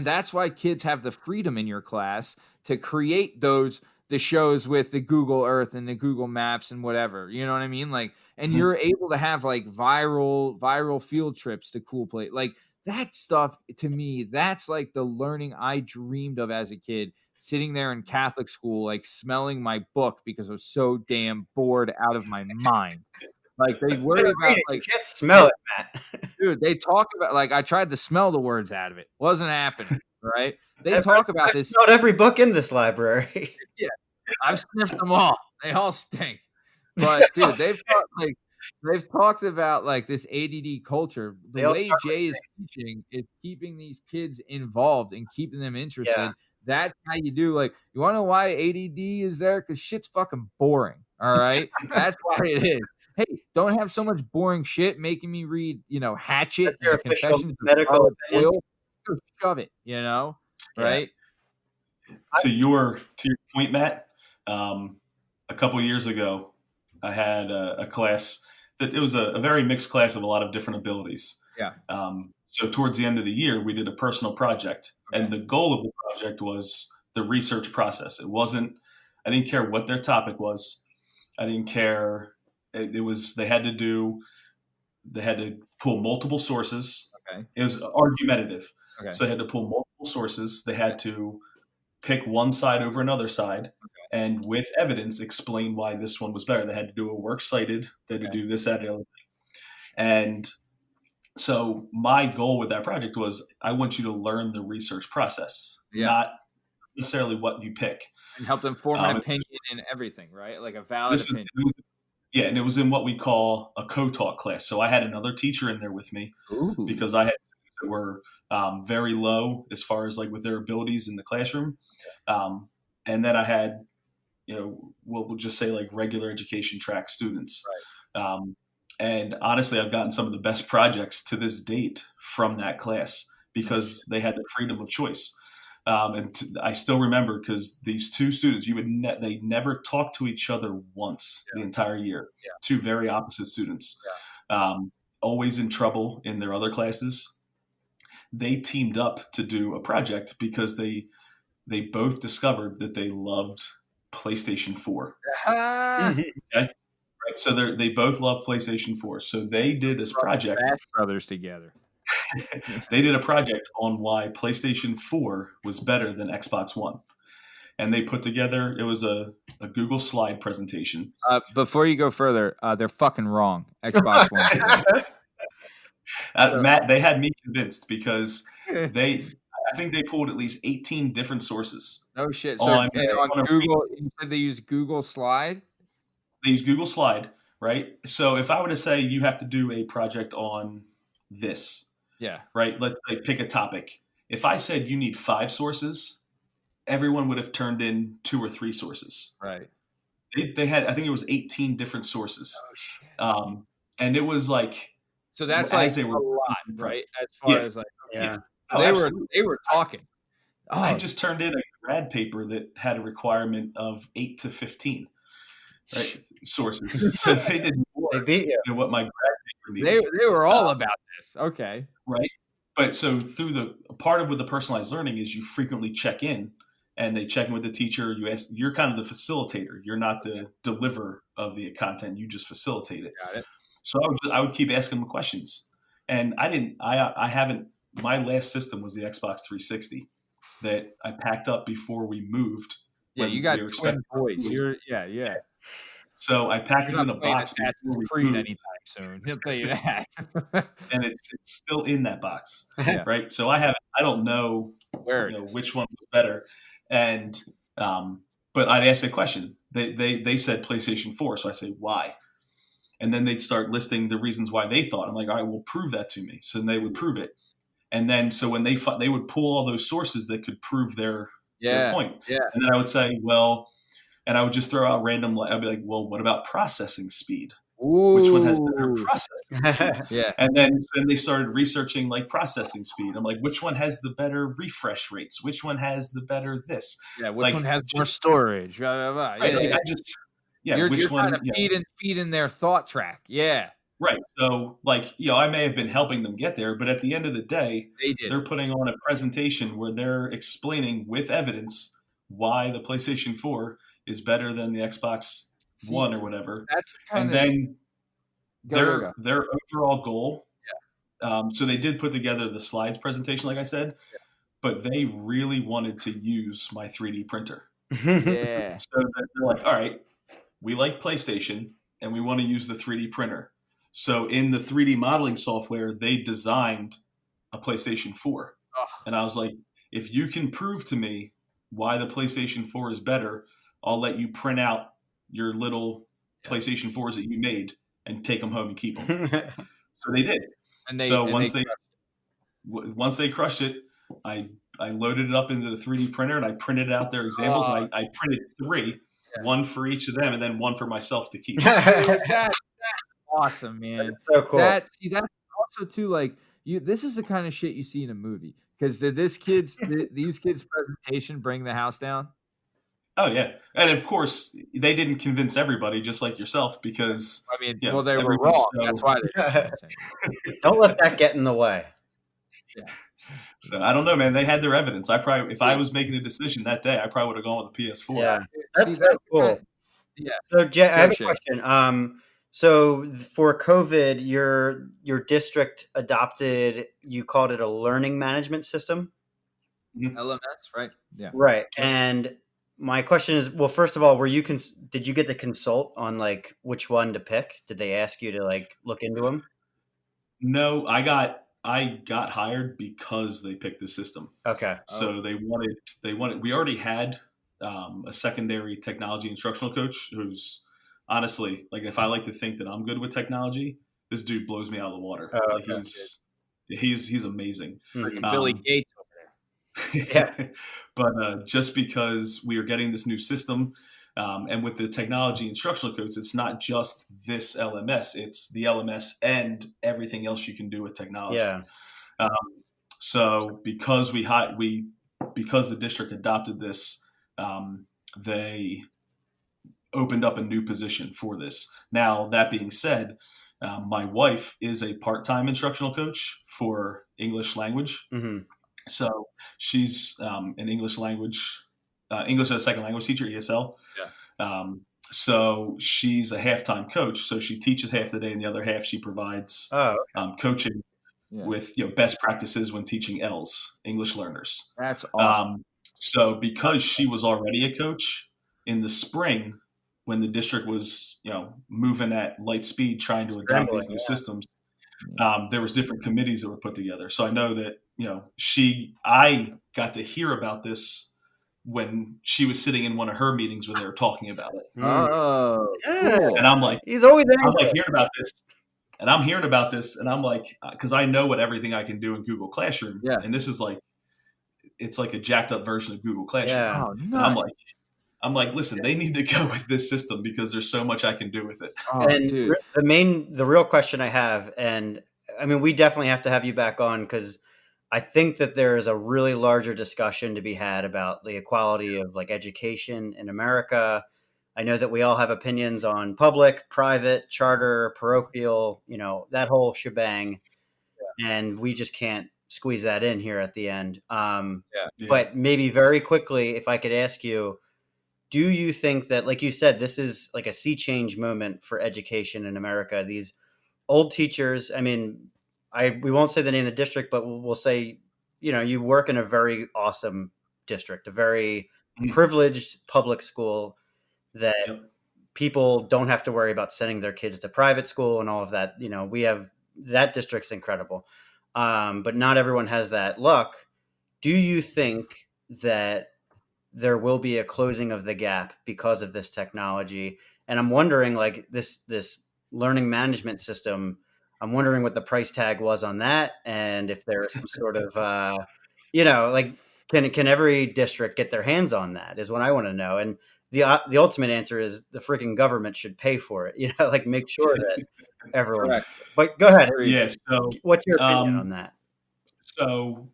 Speaker 1: that's why kids have the freedom in your class to create the shows with the Google Earth and the Google Maps and whatever. You know what I mean? Like, and you're able to have like viral field trips to cool place. Like, that stuff, to me, that's like the learning I dreamed of as a kid, sitting there in Catholic school, like smelling my book because I was so damn bored out of my mind. Like, they worry about, like,
Speaker 2: you can't smell it, Matt.
Speaker 1: Dude, they talk about, like, I tried to smell the words out of it. Wasn't happening, right? They talk about this.
Speaker 2: Not every book in this library.
Speaker 1: Yeah, I've sniffed them all. They all stink. But dude, they've talked about like this ADD culture. The way Jay is teaching is keeping these kids involved and keeping them interested. Yeah. That's how you do. Like, you want to know why ADD is there? Because shit's fucking boring. All right, that's why it is. Hey, don't have so much boring shit making me read, Hatchet and Confessions of Scarlet Oil. Go shove it, right?
Speaker 3: To your point, Matt, a couple years ago, I had a class that it was a very mixed class of a lot of different abilities.
Speaker 1: Yeah.
Speaker 3: So towards the end of the year, we did a personal project, and the goal of the project was the research process. I didn't care what their topic was. I didn't care. They had to pull multiple sources.
Speaker 1: Okay.
Speaker 3: It was argumentative.
Speaker 1: Okay.
Speaker 3: So they had to pull multiple sources. They had to pick one side over another side, and with evidence explain why this one was better. They had to do a works cited. They had to do this, that, and the other thing. And so my goal with that project was, I want you to learn the research process, not necessarily what you pick.
Speaker 1: And help them form an opinion in everything, right? Like a valid opinion.
Speaker 3: And it was in what we call a co-taught class. So I had another teacher in there with me.
Speaker 1: Ooh.
Speaker 3: Because I had students that were very low as far as like with their abilities in the classroom. And then I had, we'll just say like regular education track students.
Speaker 1: Right.
Speaker 3: And honestly, I've gotten some of the best projects to this date from that class because they had the freedom of choice. I still remember, because these two students, they never talked to each other once the entire year.
Speaker 1: Yeah.
Speaker 3: Two very opposite students, always in trouble in their other classes. They teamed up to do a project because they both discovered that they loved PlayStation 4. Okay? Right. So they both love PlayStation 4. So they did this project.
Speaker 1: Bash Brothers together.
Speaker 3: They did a project on why PlayStation 4 was better than Xbox One. And they put together, it was a Google slide presentation.
Speaker 1: Before you go further, they're fucking wrong. Xbox One.
Speaker 3: Matt, they had me convinced because I think they pulled at least 18 different sources.
Speaker 1: Oh shit. So on Google, you said they use Google Slide?
Speaker 3: They use Google Slide, right? So if I were to say you have to do a project on this, right? Let's say pick a topic. If I said you need 5 sources, everyone would have turned in 2 or 3 sources.
Speaker 1: Right.
Speaker 3: They had, I think it was 18 different sources.
Speaker 1: Oh shit.
Speaker 3: And it was like,
Speaker 1: so that's like a lot, right? As far as like, they were talking.
Speaker 3: I just turned in a grad paper that had a requirement of 8 to 15. Right, sources. So they did more than what my grad paper needed.
Speaker 1: They were all about this. Okay.
Speaker 3: Right. But so through the part of with the personalized learning is you frequently check in, and they check in with the teacher. You're kind of the facilitator. You're not the deliverer of the content. You just facilitate it.
Speaker 1: Got it.
Speaker 3: So I would keep asking them questions. And I haven't my last system was the Xbox 360 that I packed up before we moved.
Speaker 1: Yeah, you got twin boys. Yeah.
Speaker 3: So I packed
Speaker 1: You're
Speaker 3: it
Speaker 1: not
Speaker 3: in a
Speaker 1: playing
Speaker 3: box before
Speaker 1: Assassin's
Speaker 3: we
Speaker 1: Creed
Speaker 3: moved,
Speaker 1: anytime soon. He'll tell you that.
Speaker 3: and it's still in that box,
Speaker 1: Yeah.
Speaker 3: right? So I don't know
Speaker 1: where it is.
Speaker 3: which one was better, and but I'd ask a question. They said PlayStation 4, so I say why, and then they'd start listing the reasons why they thought. I'm like, all right, well, prove that to me. So then they would prove it, and then so when they would pull all those sources that could prove their point, and then I would say, well. And I would just throw out random. I'd be like, "Well, what about processing speed?
Speaker 1: Ooh.
Speaker 3: Which one has better processing speed?"
Speaker 1: Yeah.
Speaker 3: And then they started researching like processing speed. I'm like, "Which one has the better refresh rates? Which one has the better this?
Speaker 1: Yeah, which one has more storage? Blah, blah, blah.
Speaker 3: Right, like, I just which
Speaker 1: you're
Speaker 3: one?
Speaker 1: Trying to feed in their thought track. Yeah.
Speaker 3: Right. So, like, I may have been helping them get there, but at the end of the day, they're putting on a presentation where they're explaining with evidence why the PlayStation 4 is better than the Xbox One or whatever. And then their overall goal. So they did put together the slides presentation, like I said, but they really wanted to use my 3D printer.
Speaker 1: Yeah.
Speaker 3: So they're like, all right, we like PlayStation and we want to use the 3D printer. So in the 3D modeling software, they designed a PlayStation 4.
Speaker 1: Oh.
Speaker 3: And I was like, if you can prove to me why the PlayStation 4 is better, I'll let you print out your little PlayStation 4s that you made and take them home and keep them. So they did. Once they crushed it, I loaded it up into the 3D printer and I printed out their examples. And I printed 3, one for each of them and then one for myself to keep.
Speaker 1: That's awesome, man.
Speaker 2: That's so cool.
Speaker 1: That's also too like this is the kind of shit you see in a movie. Because did these kids' presentation bring the house down?
Speaker 3: Oh yeah, and of course they didn't convince everybody, just like yourself, because
Speaker 1: they were wrong. That's why they
Speaker 2: don't let that get in the way.
Speaker 1: Yeah.
Speaker 3: So I don't know, man. They had their evidence. I probably, if I was making a decision that day, I probably would have gone with the PS4.
Speaker 2: Yeah, that's cool.
Speaker 1: Yeah.
Speaker 2: So Jay, I have a question. So for COVID, your district adopted, you called it a learning management system?
Speaker 1: LMS, right? Yeah.
Speaker 2: Right. And my question is, well, first of all, did you get to consult on like which one to pick? Did they ask you to like look into them?
Speaker 3: No, I got hired because they picked the system.
Speaker 2: Okay.
Speaker 3: So they wanted, we already had a secondary technology instructional coach who's honestly, like, if I like to think that I'm good with technology, this dude blows me out of the water.
Speaker 2: Oh,
Speaker 3: like he's amazing.
Speaker 1: Like Billy Gates over
Speaker 3: there. Yeah. But just because we are getting this new system, and with the technology instructional coach, it's not just this LMS, it's the LMS and everything else you can do with technology.
Speaker 2: Yeah.
Speaker 3: So because because the district adopted this, they opened up a new position for this. Now, that being said, my wife is a part-time instructional coach for English language.
Speaker 2: Mm-hmm.
Speaker 3: So she's an English as a second language teacher, ESL.
Speaker 1: Yeah.
Speaker 3: So she's a half-time coach. So she teaches half the day, and the other half she provides coaching with best practices when teaching ELs, English learners.
Speaker 1: That's awesome.
Speaker 3: So because she was already a coach, in the spring, when the district was moving at light speed trying to adopt these new systems, there was different committees that were put together. So I know that I got to hear about this when she was sitting in one of her meetings when they were talking about it.
Speaker 1: Oh,
Speaker 2: cool.
Speaker 3: And I'm like,
Speaker 2: he's always angry.
Speaker 3: I'm like hearing about this. And I'm hearing about this, and I'm like, because I know what everything I can do in Google Classroom.
Speaker 1: Yeah.
Speaker 3: And this is like, it's like a jacked up version of Google Classroom.
Speaker 2: Yeah.
Speaker 1: Oh,
Speaker 3: and I'm like, listen, they need to go with this system because there's so much I can do with it.
Speaker 1: Oh,
Speaker 2: and
Speaker 1: dude.
Speaker 2: the real question I have, and I mean, we definitely have to have you back on because I think that there is a really larger discussion to be had about the equality of like education in America. I know that we all have opinions on public, private, charter, parochial, that whole shebang. Yeah. And we just can't squeeze that in here at the end. But maybe very quickly, if I could ask you, do you think that, like you said, this is like a sea change moment for education in America? These old teachers, I mean, we won't say the name of the district, but we'll say, you work in a very awesome district, a very privileged public school that people don't have to worry about sending their kids to private school and all of that. We have that district's incredible. But not everyone has that luck. Do you think that there will be a closing of the gap because of this technology? And I'm wondering, like, this learning management system, I'm wondering what the price tag was on that, and if there is some sort of like, can every district get their hands on that, is what I want to know. And the ultimate answer is the freaking government should pay for it, like, make sure that everyone.
Speaker 1: Correct.
Speaker 2: But go ahead.
Speaker 3: Yeah. So
Speaker 2: what's your opinion on that?
Speaker 3: So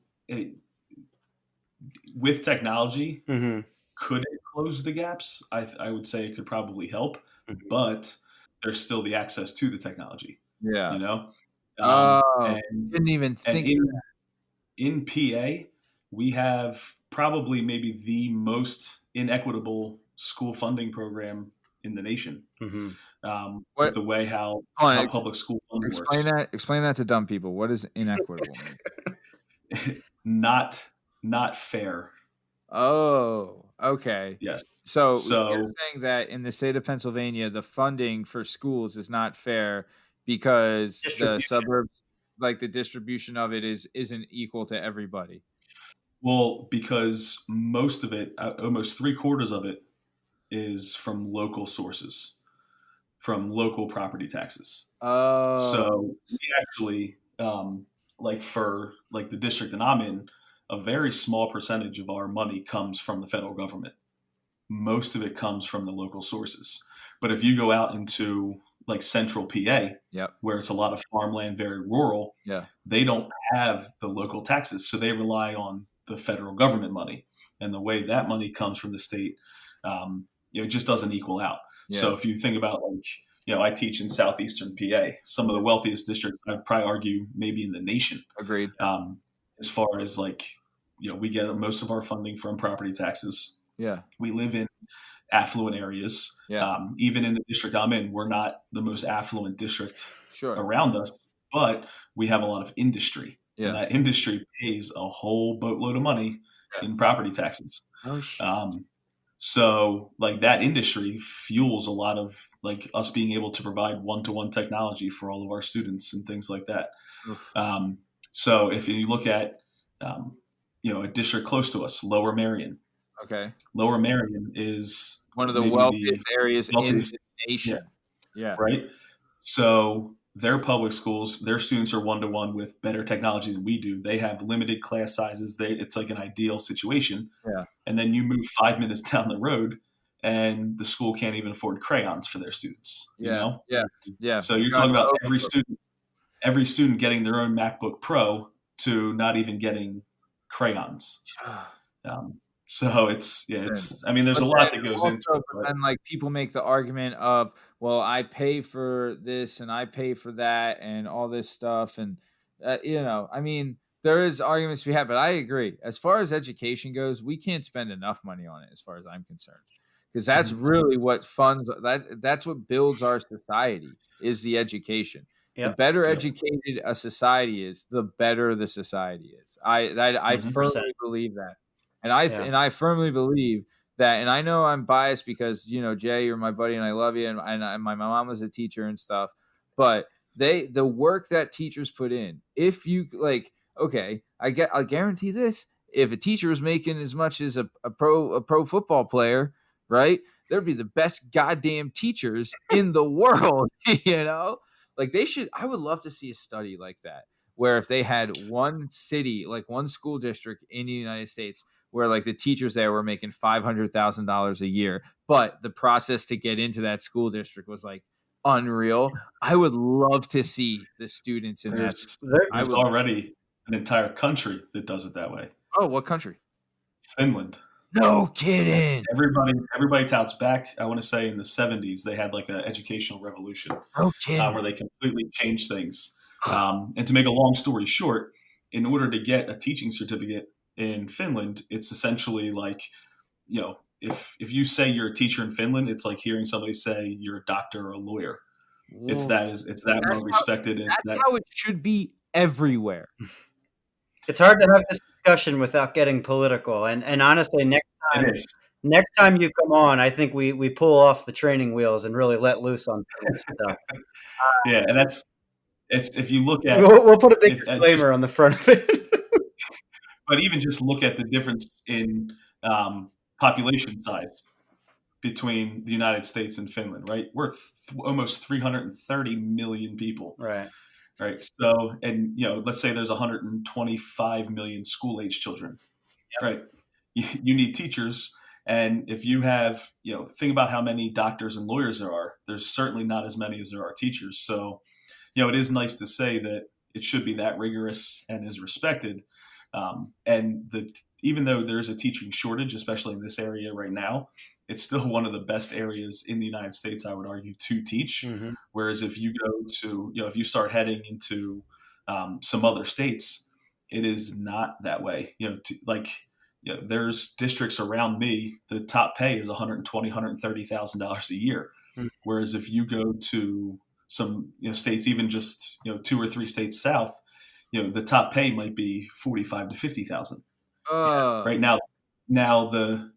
Speaker 3: with technology, could it close the gaps? I would say it could probably help, but there's still the access to the technology.
Speaker 1: Yeah.
Speaker 3: Didn't
Speaker 1: even think
Speaker 3: in PA, we have probably maybe the most inequitable school funding program in the nation. With the way how public school funding works.
Speaker 1: Explain that to dumb people. What is inequitable
Speaker 3: mean? Not fair.
Speaker 1: Oh, okay.
Speaker 3: Yes.
Speaker 1: So you're saying that in the state of Pennsylvania, the funding for schools is not fair because the suburbs, like the distribution of it isn't equal to everybody.
Speaker 3: Well, because most of it, almost 3/4 of it, is from local sources, from local property taxes.
Speaker 1: Oh.
Speaker 3: So we actually, for the district that I'm in, a very small percentage of our money comes from the federal government. Most of it comes from the local sources. But if you go out into like central PA, where it's a lot of farmland, very rural, they don't have the local taxes. So they rely on the federal government money. And the way that money comes from the state, it just doesn't equal out. Yeah. So if you think about I teach in southeastern PA, some of the wealthiest districts, I'd probably argue maybe in the nation.
Speaker 1: Agreed.
Speaker 3: As far as we get most of our funding from property taxes.
Speaker 1: Yeah.
Speaker 3: We live in affluent areas.
Speaker 1: Yeah.
Speaker 3: Even in the district I'm in, we're not the most affluent district around us, but we have a lot of industry.
Speaker 1: Yeah.
Speaker 3: And that industry pays a whole boatload of money in property taxes.
Speaker 1: Oh, shit.
Speaker 3: So that industry fuels a lot of us being able to provide one-to-one technology for all of our students and things like that. So if you look at, a district close to us, Lower Merion.
Speaker 1: Okay.
Speaker 3: Lower Merion is
Speaker 1: one of the wealthiest areas in the nation. Yeah.
Speaker 3: Right. So their public schools, their students are one-to-one with better technology than we do. They have limited class sizes. It's like an ideal situation.
Speaker 1: Yeah.
Speaker 3: And then you move 5 minutes down the road and the school can't even afford crayons for their students.
Speaker 1: Yeah. Yeah.
Speaker 3: So you're talking about every student getting their own MacBook Pro to not even getting crayons. So there's a lot that goes into it.
Speaker 1: And people make the argument of, well, I pay for this and I pay for that and all this stuff. And, there is arguments we have, but I agree. As far as education goes, we can't spend enough money on it as far as I'm concerned, because that's really what funds that's what builds our society, is the education. Yep. The better educated a society is, the better the society is. I firmly believe that. And I firmly believe that, and I know I'm biased because, Jay, you're my buddy and I love you, and my mom was a teacher and stuff, but the work that teachers put in, if you I guarantee this, if a teacher was making as much as a pro football player, right, there'd be the best goddamn teachers in the world, they should. I would love to see a study like that, where if they had one city, one school district in the United States, where the teachers there were making $500,000 a year, but the process to get into that school district was unreal. I would love to see the students in that.
Speaker 3: There's already an entire country that does it that way.
Speaker 1: Oh, what country?
Speaker 3: Finland.
Speaker 1: No kidding.
Speaker 3: Everybody touts back. I want to say in the 70s, they had an educational revolution.
Speaker 1: No kidding.
Speaker 3: Where they completely changed things. And to make a long story short, in order to get a teaching certificate in Finland, it's essentially if you say you're a teacher in Finland, it's like hearing somebody say you're a doctor or a lawyer. It's that well respected.
Speaker 1: That's how it should be everywhere.
Speaker 2: It's hard to have this discussion without getting political. And honestly, next time you come on, I think we pull off the training wheels and really let loose on some of this stuff.
Speaker 3: Yeah, and it's if you look at
Speaker 2: we'll put a big disclaimer on the front of it.
Speaker 3: But even just look at the difference in population size between the United States and Finland, right? We're almost 330 million people.
Speaker 2: Right.
Speaker 3: So, and, let's say there's 125 million school-age children, right? You need teachers. And if you have, think about how many doctors and lawyers there are, there's certainly not as many as there are teachers. So, it is nice to say that it should be that rigorous and is respected. Even though there's a teaching shortage, especially in this area right now, it's still one of the best areas in the United States, I would argue, to teach. Mm-hmm. Whereas if you go to, if you start heading into some other states, it is not that way. There's districts around me, the top pay is $120,000, $130,000 a year. Mm-hmm. Whereas if you go to some states, even just 2 or 3 states south, the top pay might be $45,000 to $50,000. Right now the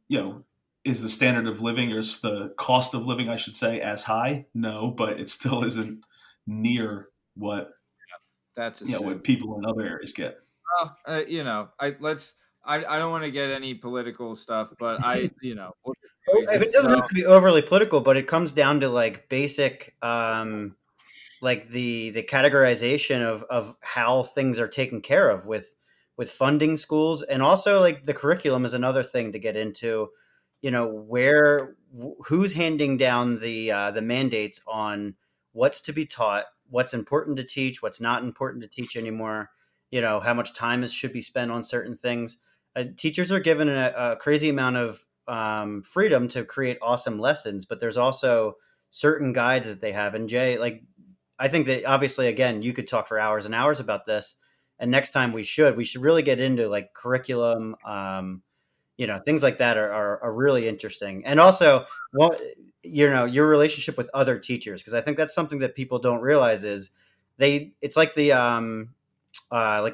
Speaker 3: is the standard of living, or is the cost of living, I should say, as high? No, but it still isn't near what what people in other areas get.
Speaker 1: Well, I don't want to get any political stuff, but it
Speaker 2: doesn't have to be overly political, but it comes down to like basic like the categorization of how things are taken care of with funding schools, and also like the curriculum is another thing to get into. Who's handing down the mandates on what's to be taught, what's important to teach, what's not important to teach anymore. How much time should be spent on certain things. Teachers are given a crazy amount of freedom to create awesome lessons, but there's also certain guides that they have. And Jay, I think that obviously, again, you could talk for hours and hours about this. And next time we should really get into like curriculum, things like that are really interesting. And also, your relationship with other teachers, because I think that's something that people don't realize is it's like the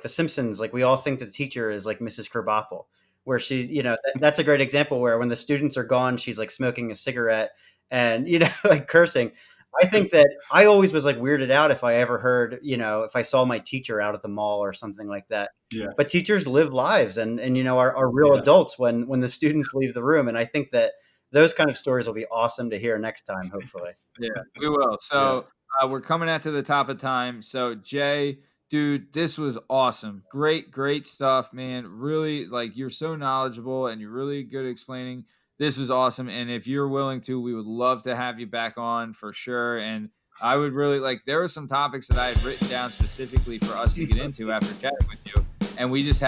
Speaker 2: Simpsons, like we all think that the teacher is like Mrs. Krabappel, where she, that's a great example where when the students are gone, she's like smoking a cigarette and, like cursing. I think that I always was like weirded out if I ever heard, if I saw my teacher out at the mall or something like that.
Speaker 3: Yeah.
Speaker 2: But teachers live lives and are real adults when the students leave the room. And I think that those kind of stories will be awesome to hear next time, hopefully.
Speaker 1: Yeah, we will. So we're coming out to the top of time. So Jay, dude, this was awesome. Great stuff, man. Really, you're so knowledgeable and you're really good at explaining. This was awesome. And if you're willing to, we would love to have you back on for sure. And I would really there were some topics that I had written down specifically for us to get into after chatting with you. And we just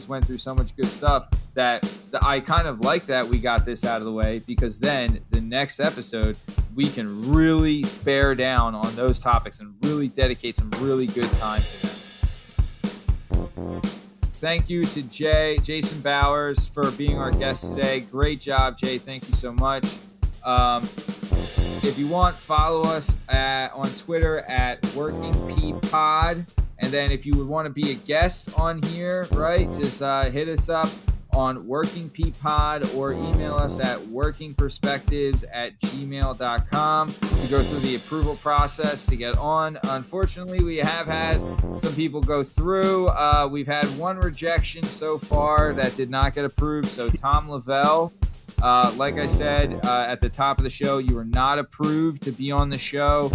Speaker 1: went through so much good stuff that I kind of like that we got this out of the way, because then the next episode, we can really bear down on those topics and really dedicate some really good time to them. Thank you to Jason Bowers, for being our guest today. Great job, Jay. Thank you so much. If you want, follow us on Twitter at WorkingPPod. And then if you would want to be a guest on here, right, just hit us up on WorkingPPod or email us at workingperspectives@gmail.com. We go through the approval process to get on. Unfortunately, we have had some people go through. We've had one rejection so far that did not get approved. So Tom Lavelle, like I said at the top of the show, you were not approved to be on the show.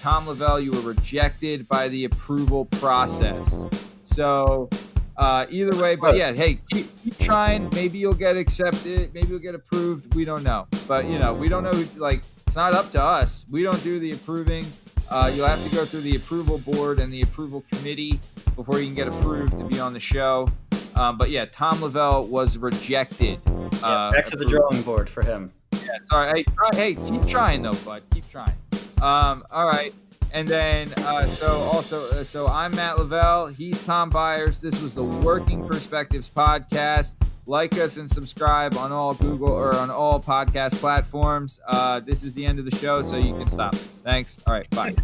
Speaker 1: Tom Lavelle, you were rejected by the approval process. So either way, but yeah, hey, keep trying. Maybe you'll get accepted. Maybe you'll get approved. We don't know. But, we don't know. It's not up to us. We don't do the approving. You'll have to go through the approval board and the approval committee before you can get approved to be on the show. But yeah, Tom Lavelle was rejected.
Speaker 2: Back to the drawing board for him.
Speaker 1: Yeah, sorry. Hey, keep trying though, bud. Keep trying. All right. And then, so I'm Matt Lavelle. He's Tom Byers. This was the Working Perspectives podcast. Like us and subscribe on all Google or on all podcast platforms. This is the end of the show, so you can stop. Thanks. All right, bye.